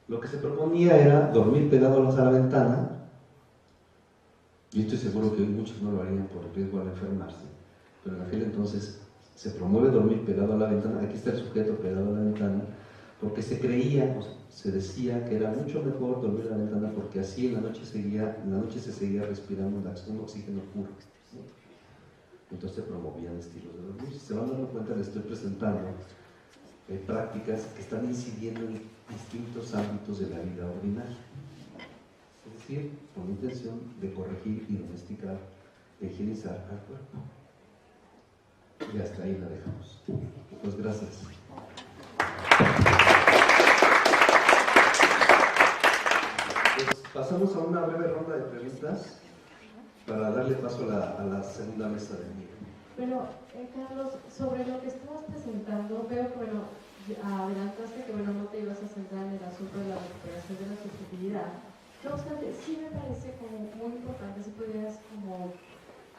lo que se proponía era dormir pegados a la ventana, y estoy seguro que hoy muchos no lo harían por riesgo al enfermarse, pero en aquel entonces se promueve dormir pegado a la ventana. Aquí está el sujeto pegado a la ventana, porque se creía, o se decía que era mucho mejor dormir a la ventana porque así en la noche se seguía respirando un oxígeno puro. Entonces se promovían estilos de dormir. Si se van dando cuenta, les estoy presentando prácticas que están incidiendo en distintos ámbitos de la vida ordinaria. Es decir, con la intención de corregir y domesticar, de higienizar al cuerpo. Y hasta ahí la dejamos. Pues gracias. Pues pasamos a una breve ronda de preguntas para darle paso a la segunda mesa del día. Bueno, Carlos, sobre lo que estabas presentando, veo que, bueno, adelantaste que, bueno, no te ibas a centrar en el asunto de la recuperación de la subjetividad. No obstante, sí me parece como muy importante si pudieras como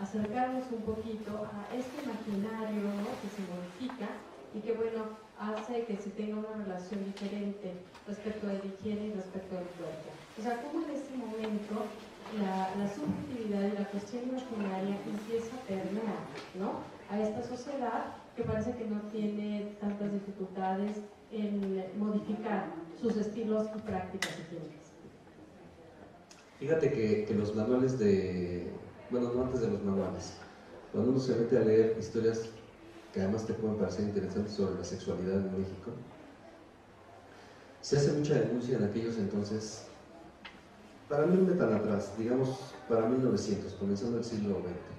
acercarnos un poquito a este imaginario, ¿no?, que se modifica y que, bueno, hace que se tenga una relación diferente respecto de la higiene y respecto del cuerpo. O sea, cómo en este momento la subjetividad y la cuestión imaginaria empieza a permear, ¿no?, a esta sociedad que parece que no tiene tantas dificultades en modificar sus estilos y prácticas higiénicas. Fíjate que los manuales bueno, no antes de los manuales, cuando uno se mete a leer historias que además te pueden parecer interesantes sobre la sexualidad en México, se hace mucha denuncia en aquellos entonces, para no irme tan atrás, digamos para 1900, comenzando el siglo XX.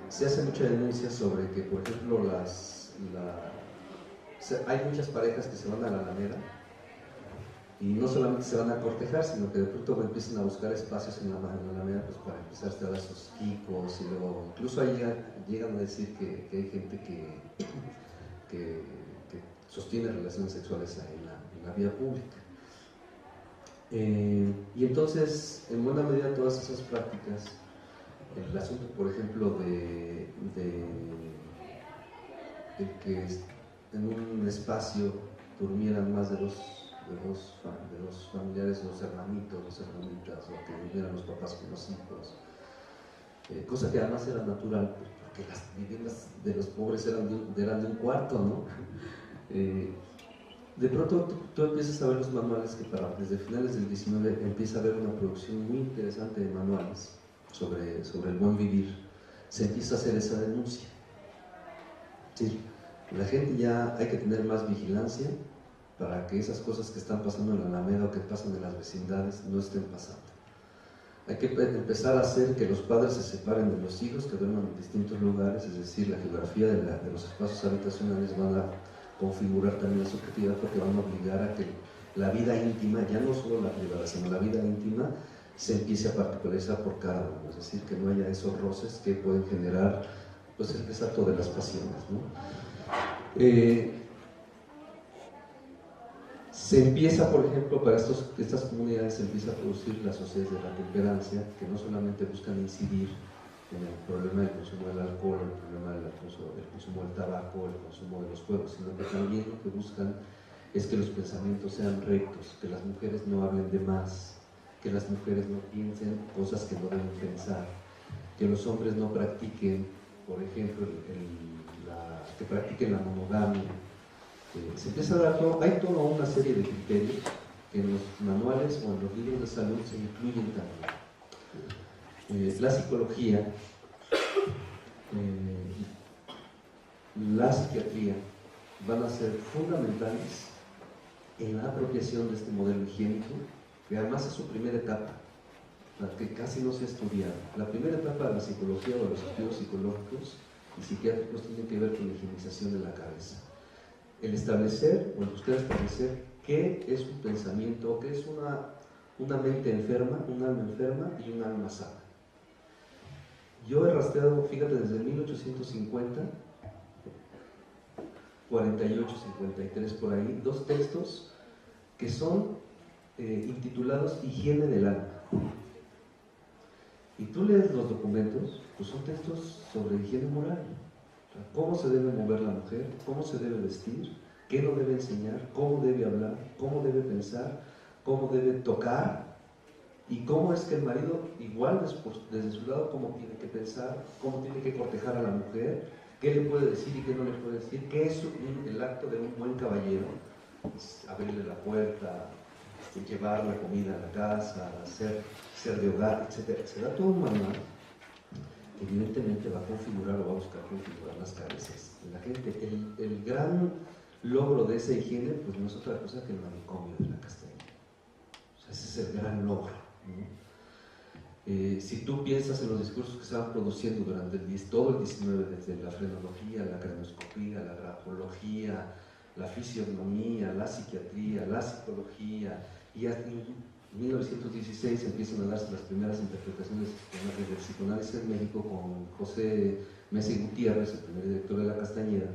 Se hace mucha denuncia sobre que, por ejemplo, hay muchas parejas que se van a la Alameda y no solamente se van a cortejar, sino que de pronto empiezan a buscar espacios en la Alameda pues, para empezarse a dar sus quicos, y luego incluso ahí llegan a decir que hay gente que sostiene relaciones sexuales en la vía pública. Y entonces, en buena medida, todas esas prácticas, el asunto, por ejemplo, de que en un espacio durmieran más de dos familiares, dos hermanitos, dos hermanitas, o que durmieran los papás con los hijos, cosa que además era natural, porque las viviendas de los pobres eran de un cuarto, ¿no? De pronto tú empiezas a ver los manuales que desde finales del 19 empieza a haber una producción muy interesante de manuales sobre el buen vivir. Se empieza a hacer esa denuncia. Sí, la gente ya hay que tener más vigilancia para que esas cosas que están pasando en la Alameda o que pasan en las vecindades no estén pasando. Hay que empezar a hacer que los padres se separen de los hijos, que duerman en distintos lugares, es decir, la geografía de los espacios habitacionales van a configurar también la subjetividad, porque van a obligar a que la vida íntima, ya no solo la privada, sino la vida íntima, se empiece a particularizar por cada uno, es decir, que no haya esos roces que pueden generar pues, el desato de las pasiones, ¿no? Se empieza, por ejemplo, para estas comunidades se empieza a producir las sociedades de la temperancia, que no solamente buscan incidir en el problema del consumo del alcohol, el problema del consumo del tabaco, el consumo de los juegos, sino que también lo que buscan es que los pensamientos sean rectos, que las mujeres no hablen de más, que las mujeres no piensen cosas que no deben pensar, que los hombres no practiquen, por ejemplo, que practiquen la monogamia. Se empieza a dar hay toda una serie de criterios que en los manuales o en los libros de salud se incluyen también. La psicología, la psiquiatría van a ser fundamentales en la apropiación de este modelo higiénico, que además es su primera etapa. la que casi no se ha estudiado. La primera etapa de la psicología o de los estudios psicológicos y psiquiátricos tiene que ver con la higienización de la cabeza. El establecer, o el buscar establecer qué es un pensamiento, qué es una mente enferma, un alma enferma y un alma sana. Yo he rastreado, fíjate, desde 1850, 48, 53 por ahí, dos textos que son intitulados Higiene del alma. Y tú lees los documentos, pues son textos sobre higiene moral. O sea, cómo se debe mover la mujer, cómo se debe vestir, qué no debe enseñar, cómo debe hablar, cómo debe pensar, cómo debe tocar, y cómo es que el marido, igual desde su lado, cómo tiene que pensar, cómo tiene que cortejar a la mujer, qué le puede decir y qué no le puede decir, qué es el acto de un buen caballero, abrirle la puerta, llevar la comida a la casa, ser de hogar, etc. Se da todo un manual que evidentemente va a configurar o va a buscar configurar las cabezas de la gente. El gran logro de esa higiene pues no es otra cosa que el manicomio de la Castañeda. O sea, ese es el gran logro, ¿no? Si tú piensas en los discursos que se van produciendo durante todo el 19, desde la frenología, la cranioscopía, la grafología, la fisionomía, la psiquiatría, la psicología, y en 1916 empiezan a darse las primeras interpretaciones del psicoanálisis en México con José Mesa y Gutiérrez, el primer director de la Castañeda,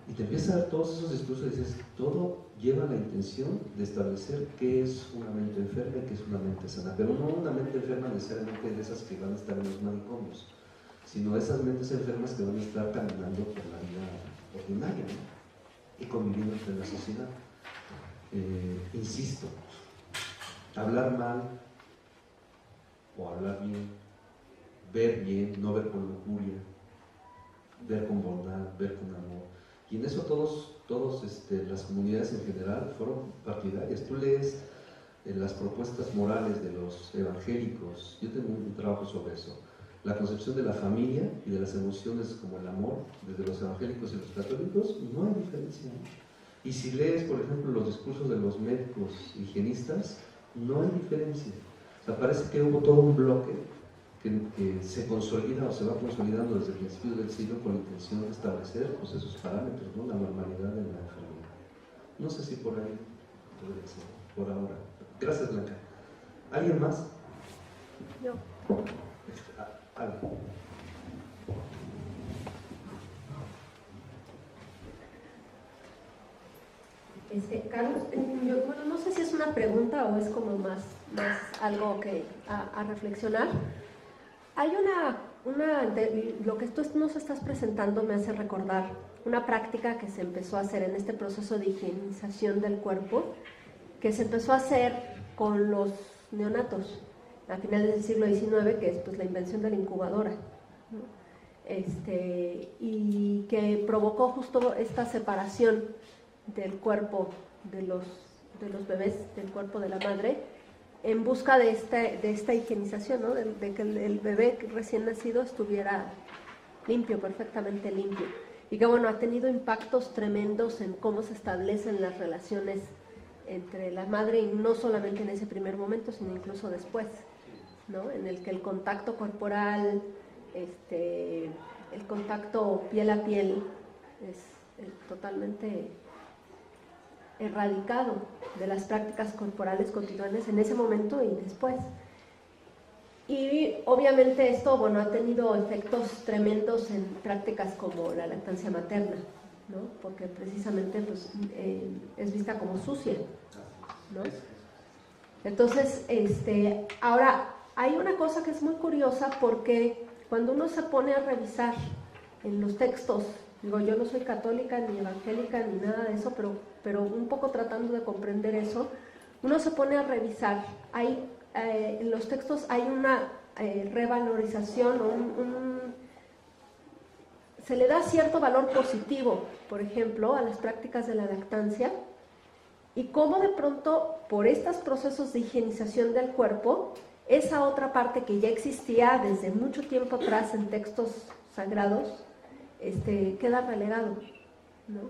y te empiezas a dar todos esos discursos y dices, todo lleva la intención de establecer qué es una mente enferma y qué es una mente sana, pero no una mente enferma necesariamente de esas que van a estar en los manicomios, sino esas mentes enfermas que van a estar caminando por la vida ordinaria, ¿no? Y conviviendo entre la sociedad. Insisto, hablar mal o hablar bien, ver bien, no ver con lujuria, ver con bondad, ver con amor. Y en eso todos las comunidades en general fueron partidarias. Tú lees las propuestas morales de los evangélicos, yo tengo un trabajo sobre eso, la concepción de la familia y de las emociones como el amor, desde los evangélicos y los católicos, no hay diferencia, ¿no? Y si lees, por ejemplo, los discursos de los médicos higienistas, no hay diferencia. O sea, parece que hubo todo un bloque que se consolida o se va consolidando desde el principio del siglo con la intención de establecer pues, esos parámetros, ¿no? La normalidad de la enfermedad. No sé si por ahí podría ser, por ahora. Gracias, Blanca. ¿Alguien más? Yo. Algo. Carlos, bueno, no sé si es una pregunta o es como más algo que a reflexionar. Hay lo que tú nos estás presentando me hace recordar una práctica que se empezó a hacer en este proceso de higienización del cuerpo, que se empezó a hacer con los neonatos a finales del siglo XIX, que es pues, la invención de la incubadora, ¿no? Y que provocó justo esta separación del cuerpo de los bebés, del cuerpo de la madre, en busca de esta higienización, ¿no? de que el bebé recién nacido estuviera limpio, perfectamente limpio. Y que bueno, ha tenido impactos tremendos en cómo se establecen las relaciones entre la madre, y no solamente en ese primer momento, sino incluso después, ¿no? En el que el contacto corporal, el contacto piel a piel es totalmente erradicado de las prácticas corporales cotidianas en ese momento y después. Y obviamente esto, bueno, ha tenido efectos tremendos en prácticas como la lactancia materna, ¿no? Porque precisamente pues, es vista como sucia, ¿no? Entonces, ahora hay una cosa que es muy curiosa, porque cuando uno se pone a revisar en los textos, digo, yo no soy católica ni evangélica ni nada de eso, pero un poco tratando de comprender eso, uno se pone a revisar, en los textos hay una revalorización, se le da cierto valor positivo, por ejemplo, a las prácticas de la lactancia, y cómo de pronto, por estos procesos de higienización del cuerpo, esa otra parte que ya existía desde mucho tiempo atrás en textos sagrados, queda relegado, ¿no?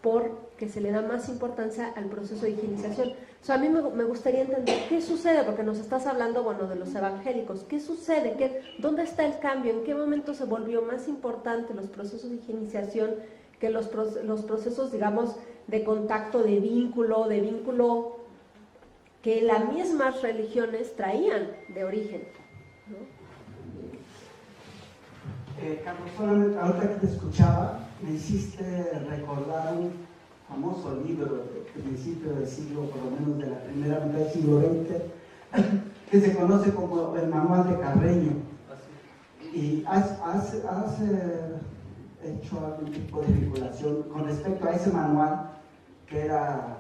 Porque se le da más importancia al proceso de higienización. O sea, a mí me gustaría entender qué sucede, porque nos estás hablando, bueno, de los evangélicos. ¿Qué sucede? ¿Dónde está el cambio? ¿En qué momento se volvió más importante los procesos de higienización que los procesos, digamos, de contacto, de vínculo que las mismas religiones traían de origen, ¿no? Carlos, solamente ahorita que te escuchaba, me hiciste recordar un famoso libro de principio del siglo, por lo menos de la primera mitad del siglo XX, que se conoce como el Manual de Carreño. Y has hecho algún tipo de vinculación con respecto a ese manual, que era,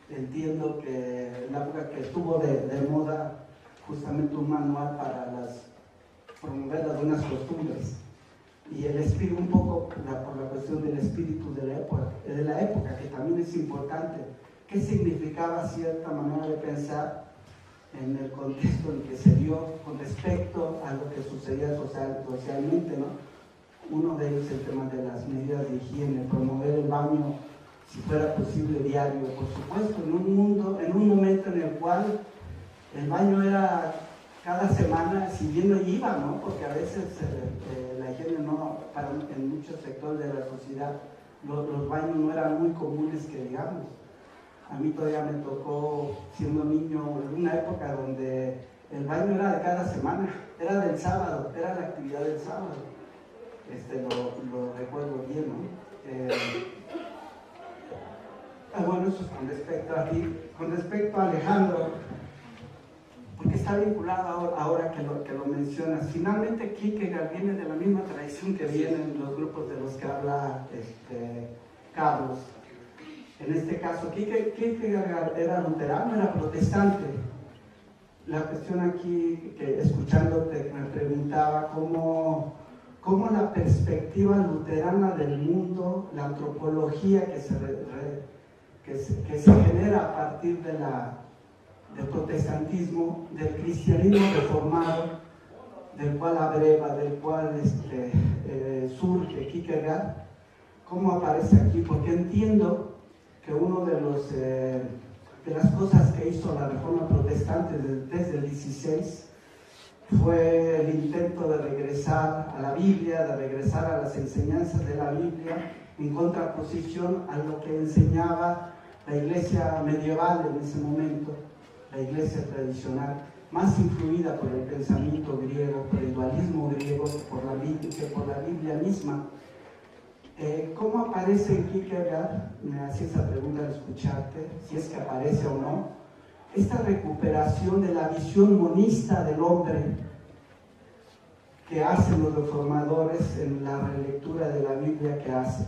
entiendo que en la época que estuvo de moda, justamente un manual para promover las buenas costumbres. Y el espíritu, un poco por la cuestión del espíritu de la época, que también es importante. ¿Qué significaba cierta manera de pensar en el contexto en que se dio con respecto a lo que sucedía socialmente, ¿no? Uno de ellos el tema de las medidas de higiene, promover el baño, si fuera posible, diario, por supuesto, en un momento en el cual el baño era cada semana, si bien no iba, ¿no? Porque a veces la higiene en muchos sectores de la sociedad, los baños no eran muy comunes que digamos. A mí todavía me tocó, siendo niño, en una época donde el baño era de cada semana, era del sábado, era la actividad del sábado. Lo recuerdo bien, ¿no? Bueno, eso es con respecto a ti. Con respecto a Alejandro, porque está vinculado ahora que lo mencionas. Finalmente, Kierkegaard viene de la misma tradición que vienen los grupos de los que habla Carlos. En este caso, Kierkegaard era luterano, era protestante. La cuestión aquí, que escuchándote, me preguntaba cómo la perspectiva luterana del mundo, la antropología que se genera a partir del protestantismo, del cristianismo reformado, del cual abreva, del cual surge Kierkegaard, cómo aparece aquí, porque entiendo que uno de las cosas que hizo la Reforma Protestante desde el 16 fue el intento de regresar a la Biblia, de regresar a las enseñanzas de la Biblia, en contraposición a lo que enseñaba la iglesia medieval en ese momento, la iglesia tradicional, más influida por el pensamiento griego, por el dualismo griego, que por la Biblia misma. ¿Cómo aparece en Kierkegaard? Me hacía esa pregunta al escucharte, si es que aparece o no, esta recuperación de la visión monista del hombre que hacen los reformadores en la relectura de la Biblia que hacen,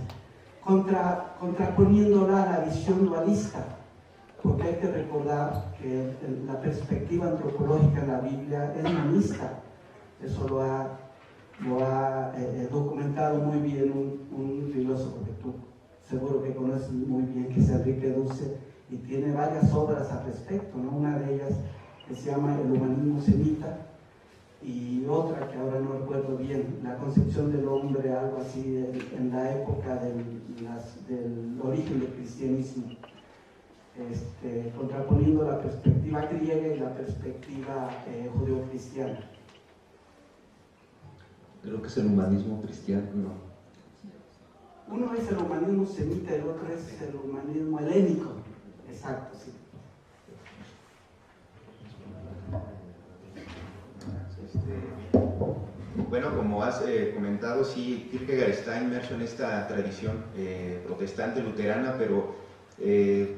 contraponiéndola a la visión dualista, porque hay que recordar que la perspectiva antropológica en la Biblia es monista. Eso lo ha documentado muy bien un filósofo que tú seguro que conoces muy bien, que es Enrique Dussel, y tiene varias obras al respecto, ¿no? Una de ellas que se llama El humanismo semita, y otra que ahora no recuerdo bien, La concepción del hombre, algo así, en la época del origen del cristianismo, contraponiendo la perspectiva griega y la perspectiva judeocristiana. Creo que es el humanismo cristiano, ¿no? Uno es el humanismo semita, el otro es el humanismo helénico. Exacto, sí. Bueno, como has comentado, sí, Kierkegaard está inmerso en esta tradición protestante luterana, pero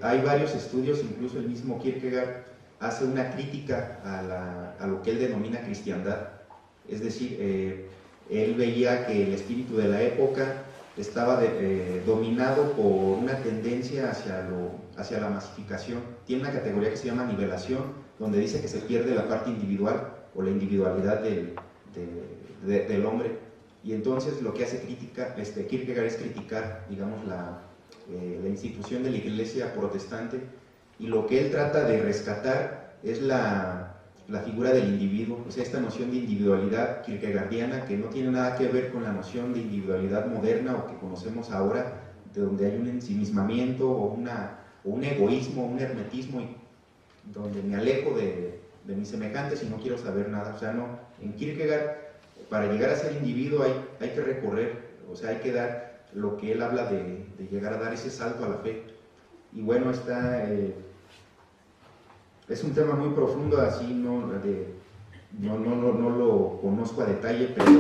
hay varios estudios, incluso el mismo Kierkegaard hace una crítica a lo que él denomina cristiandad. Es decir, él veía que el espíritu de la época estaba dominado por una tendencia hacia la masificación. Tiene una categoría que se llama nivelación, donde dice que se pierde la parte individual o la individualidad del hombre. Y entonces lo que hace Kierkegaard es criticar, digamos, la institución de la iglesia protestante, y lo que él trata de rescatar es la figura del individuo, o sea, esta noción de individualidad kierkegaardiana que no tiene nada que ver con la noción de individualidad moderna o que conocemos ahora, de donde hay un ensimismamiento o un egoísmo, un hermetismo donde me alejo de mis semejantes y no quiero saber nada. O sea, no, en Kierkegaard, para llegar a ser individuo hay que recorrer, o sea, hay que dar lo que él habla de llegar a dar ese salto a la fe. Y bueno, es un tema muy profundo, así no lo conozco a detalle, pero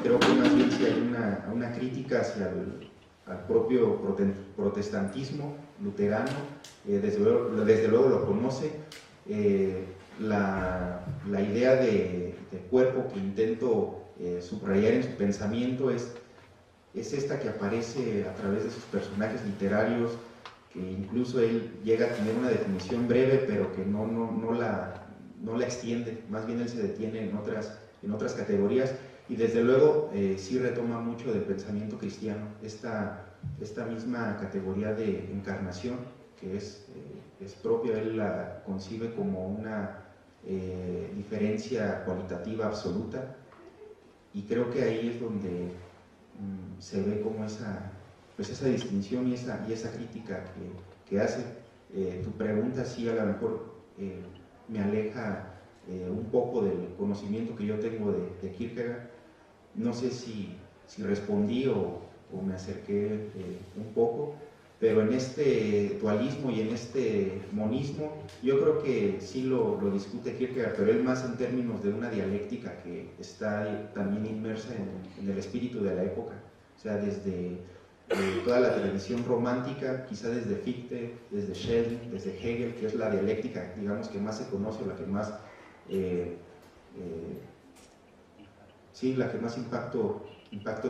creo que más bien sí hay una crítica hacia al propio protestantismo luterano, desde luego lo conoce. La idea de cuerpo que intento subrayar en su pensamiento es esta que aparece a través de sus personajes literarios, que incluso él llega a tener una definición breve, pero que no la extiende, más bien él se detiene en otras categorías, y desde luego sí retoma mucho del pensamiento cristiano, esta misma categoría de encarnación, que es propia, él la concibe como una diferencia cualitativa absoluta, y creo que ahí es donde se ve como esa distinción y esa crítica que hace. Tu pregunta sí a lo mejor me aleja un poco del conocimiento que yo tengo de Kierkegaard. No sé si respondí o me acerqué un poco, pero en este dualismo y en este monismo yo creo que sí lo discute Kierkegaard, pero él más en términos de una dialéctica que está también inmersa en el espíritu de la época. O sea, desde toda la tradición romántica, quizá desde Fichte, desde Schelling, desde Hegel, que es la dialéctica, digamos, que más se conoce, la que más la que más impacto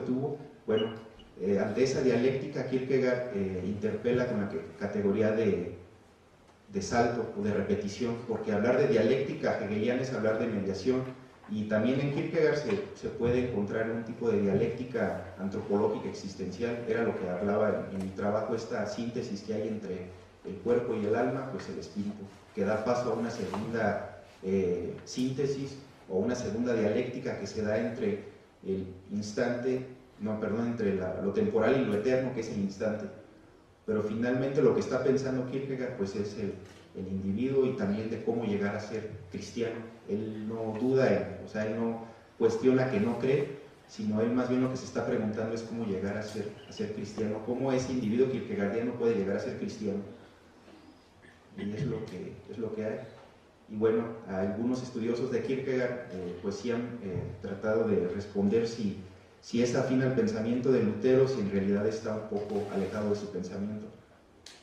tuvo. Bueno, ante esa dialéctica, Kierkegaard interpela con la categoría de salto o de repetición, porque hablar de dialéctica hegeliana es hablar de mediación, y también en Kierkegaard se puede encontrar un tipo de dialéctica antropológica existencial. Era lo que hablaba en mi trabajo, esta síntesis que hay entre el cuerpo y el alma, pues el espíritu, que da paso a una segunda síntesis o una segunda dialéctica que se da entre el instante, entre lo temporal y lo eterno, que es el instante. Pero finalmente lo que está pensando Kierkegaard pues es el individuo, y también de cómo llegar a ser cristiano. Él no duda, él no cuestiona que no cree, sino él más bien lo que se está preguntando es cómo llegar a ser cristiano, cómo ese individuo kierkegaardiano puede llegar a ser cristiano. Y es lo que hay. Y bueno, algunos estudiosos de Kierkegaard pues sí han tratado de responder si es afín al pensamiento de Lutero, si en realidad está un poco alejado de su pensamiento,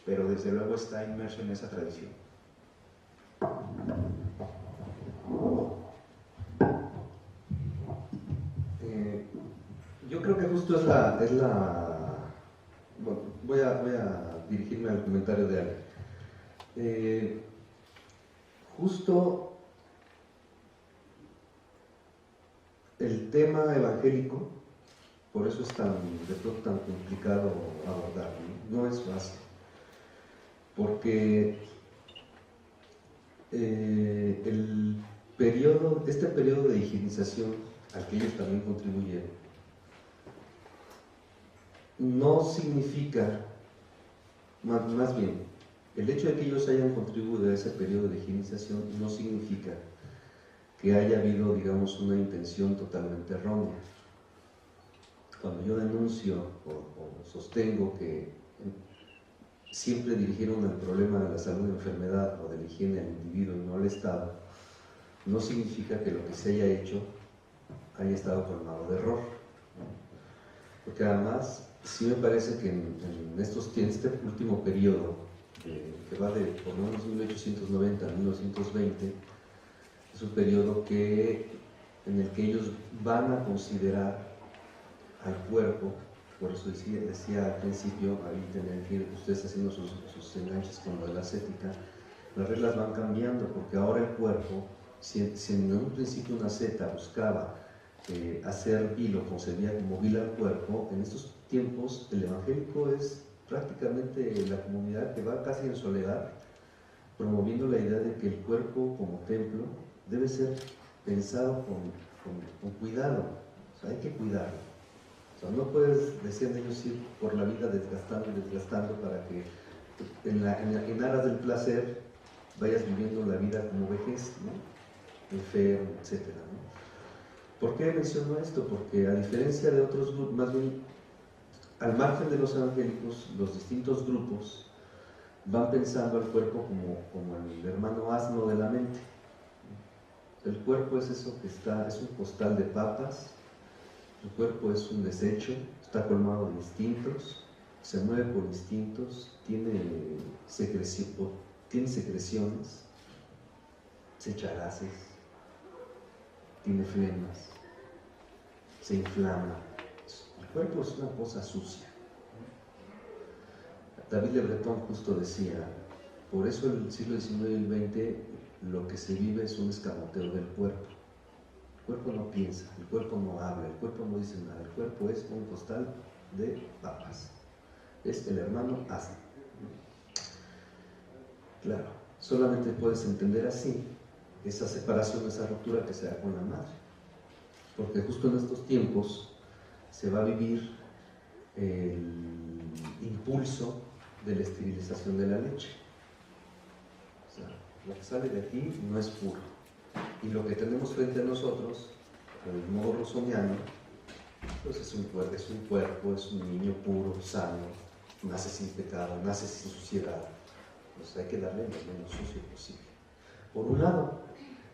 pero desde luego está inmerso en esa tradición. Yo creo que justo es bueno, voy a dirigirme al comentario de Ale. Justo el tema evangélico, por eso es de pronto tan complicado abordarlo, no es fácil, porque este periodo de higienización al que ellos también contribuyeron, no significa, más bien, el hecho de que ellos hayan contribuido a ese periodo de higienización no significa que haya habido, digamos, una intención totalmente errónea. Cuando yo denuncio o sostengo que siempre dirigieron el problema de la salud y enfermedad o de la higiene al individuo y no al Estado, no significa que lo que se haya hecho haya estado colmado de error. Porque además, sí me parece que en este último periodo, que va de por lo menos 1890 a 1920, es un periodo en el que ellos van a considerar al cuerpo. Por eso decía al principio, ahí tenían que ir ustedes haciendo sus enganches con lo de la ascética, las reglas van cambiando, porque ahora el cuerpo, si en un principio una asceta buscaba hacer vil o concebía como vil al cuerpo, en estos tiempos el evangélico es prácticamente la comunidad que va casi en soledad, promoviendo la idea de que el cuerpo como templo debe ser pensado con cuidado, o sea, hay que cuidarlo. O sea, no puedes, decían ellos, ir por la vida desgastando para que en aras del placer vayas viviendo la vida como vejez, ¿no? Enfermo, etc., ¿no? ¿Por qué menciono esto? Porque a diferencia de otros grupos, más bien al margen de los evangélicos, los distintos grupos van pensando al cuerpo como el hermano asno de la mente. El cuerpo es eso que está, es un costal de papas, el cuerpo es un desecho, está colmado de instintos, se mueve por instintos, tiene secreciones, se echa gases, tiene flemas, se inflama. El cuerpo es una cosa sucia. David Le Breton justo decía, por eso el siglo XIX y el XX lo que se vive es un escamoteo del cuerpo. El cuerpo no piensa, el cuerpo no habla, el cuerpo no dice nada, el cuerpo es un costal de papas. Es el hermano asno. Claro, solamente puedes entender así esa separación, esa ruptura que se da con la madre. Porque justo en estos tiempos se va a vivir el impulso de la esterilización de la leche. O sea, lo que sale de aquí no es puro. Y lo que tenemos frente a nosotros, el modo rosoniano, pues es un cuerpo, es un niño puro, sano, nace sin pecado, nace sin suciedad. Pues hay que darle lo menos sucio posible. Por un lado.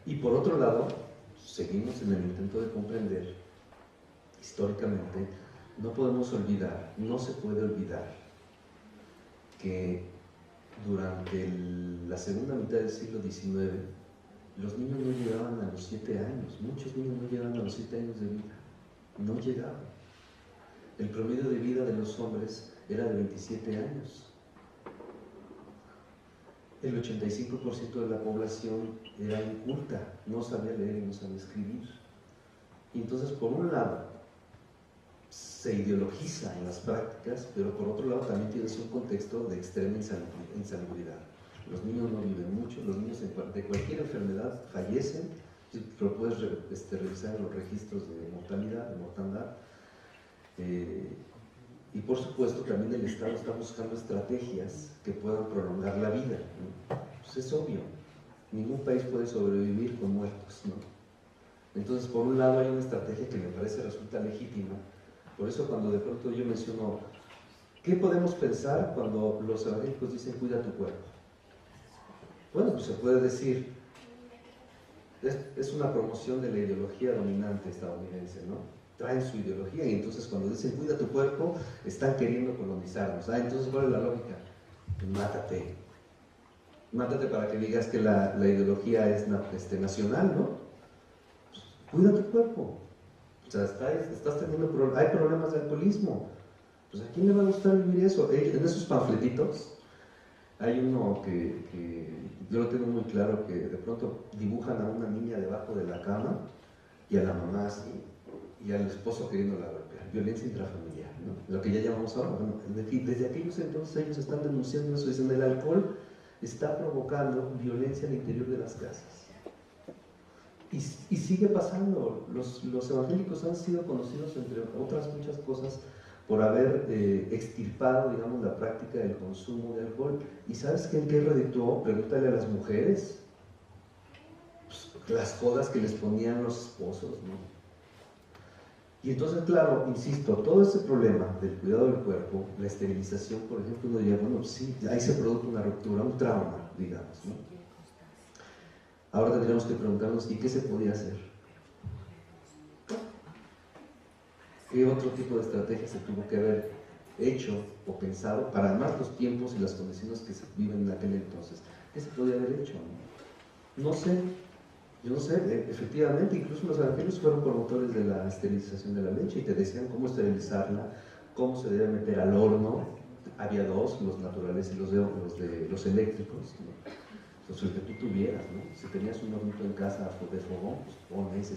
Y por otro lado, seguimos en el intento de comprender, históricamente, no podemos olvidar, no se puede olvidar, que durante la segunda mitad del siglo XIX, los niños no llegaban a los 7 años, muchos niños no llegaban a los 7 años de vida, no llegaban. El promedio de vida de los hombres era de 27 años. El 85% de la población era inculta, no sabía leer y no sabía escribir. Y entonces, por un lado, se ideologiza en las prácticas, pero por otro lado también tienes un contexto de extrema insalubridad. Los niños no viven mucho, los niños de cualquier enfermedad fallecen, lo puedes revisar en los registros de mortalidad, de mortandad. Y por supuesto también el Estado está buscando estrategias que puedan prolongar la vida, ¿no? Pues es obvio, ningún país puede sobrevivir con muertos, ¿no? Entonces, por un lado hay una estrategia que me parece resulta legítima. Por eso cuando de pronto yo menciono, ¿qué podemos pensar cuando los evangélicos dicen cuida tu cuerpo? Bueno, pues se puede decir, es una promoción de la ideología dominante estadounidense, ¿no? Traen su ideología y entonces cuando dicen cuida tu cuerpo, están queriendo colonizarnos. Entonces, ¿cuál es la lógica? Mátate. Mátate para que digas que la ideología es nacional, ¿no? Pues, cuida tu cuerpo. O sea, estás teniendo hay problemas de alcoholismo. Pues ¿a quién le va a gustar vivir eso? En esos panfletitos hay uno que yo lo tengo muy claro, que de pronto dibujan a una niña debajo de la cama y a la mamá así, y al esposo queriéndola golpear, violencia intrafamiliar, ¿no? Lo que ya llamamos ahora. Bueno, desde aquellos entonces ellos están denunciando eso, dicen el alcohol está provocando violencia al interior de las casas. Y sigue pasando. Los evangélicos han sido conocidos, entre otras muchas cosas, por haber extirpado, digamos, la práctica del consumo de alcohol. ¿Y sabes qué redituó? Pregúntale a las mujeres. Pues, las jodas que les ponían los esposos, ¿no? Y entonces, claro, insisto, todo ese problema del cuidado del cuerpo, la esterilización, por ejemplo, uno diría, bueno, sí, ahí se produce una ruptura, un trauma, digamos, ¿no? Ahora tendríamos que preguntarnos, ¿y qué se podía hacer? ¿Qué otro tipo de estrategia se tuvo que haber hecho o pensado para además los tiempos y las condiciones que se viven en aquel entonces? ¿Qué se podía haber hecho? No sé, yo no sé, efectivamente, incluso los evangelios fueron promotores de la esterilización de la leche y te decían cómo esterilizarla, cómo se debe meter al horno. Había dos, los naturales y los eléctricos, ¿no? Pues el que tú tuvieras, ¿no? Si tenías un hornito en casa de fogón, pues pon ese,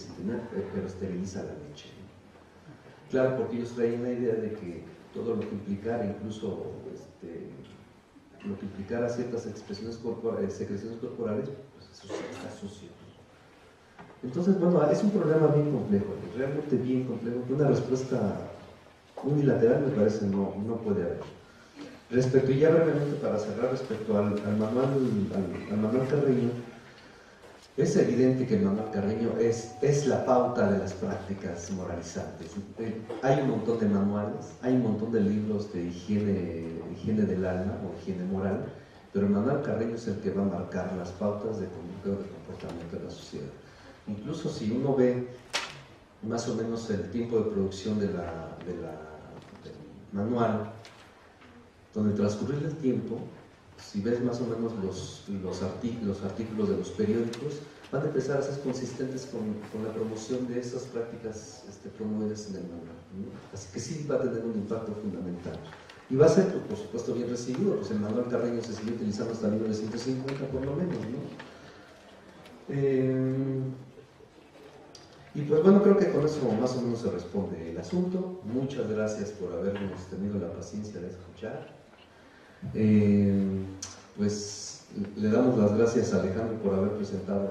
pero esteriliza la leche, ¿no? Claro, porque ellos traían la idea de que todo lo que implicara, incluso lo que implicara ciertas expresiones secreciones corporales, pues eso sí está sucio. Entonces, bueno, es un problema bien complejo, realmente bien complejo, que una respuesta unilateral me parece no puede haber. Respecto, y ya brevemente para cerrar, respecto al manual Carreño, es evidente que el manual Carreño es la pauta de las prácticas moralizantes. Hay un montón de manuales, hay un montón de libros de higiene del alma o higiene moral, pero el manual Carreño es el que va a marcar las pautas de conducta o de comportamiento de la sociedad. Incluso si uno ve más o menos el tiempo de producción del manual, con el transcurrir del tiempo, si ves más o menos los artículos de los periódicos, van a empezar a ser consistentes con la promoción de esas prácticas promovidas en el manual, ¿no? Así que sí va a tener un impacto fundamental. Y va a ser, por supuesto, bien recibido, pues el manual Carreño se sigue utilizando hasta 1950 por lo menos, ¿no? Y pues bueno, creo que con eso más o menos se responde el asunto. Muchas gracias por habernos tenido la paciencia de escuchar. Pues le damos las gracias a Alejandro por haber presentado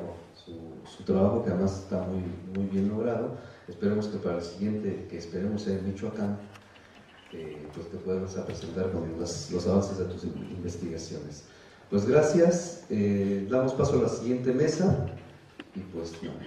su trabajo, que además está muy bien logrado. Esperemos que para el siguiente, que esperemos sea en Michoacán, pues te puedas presentar con los avances de tus investigaciones. Pues gracias, damos paso a la siguiente mesa y pues nada.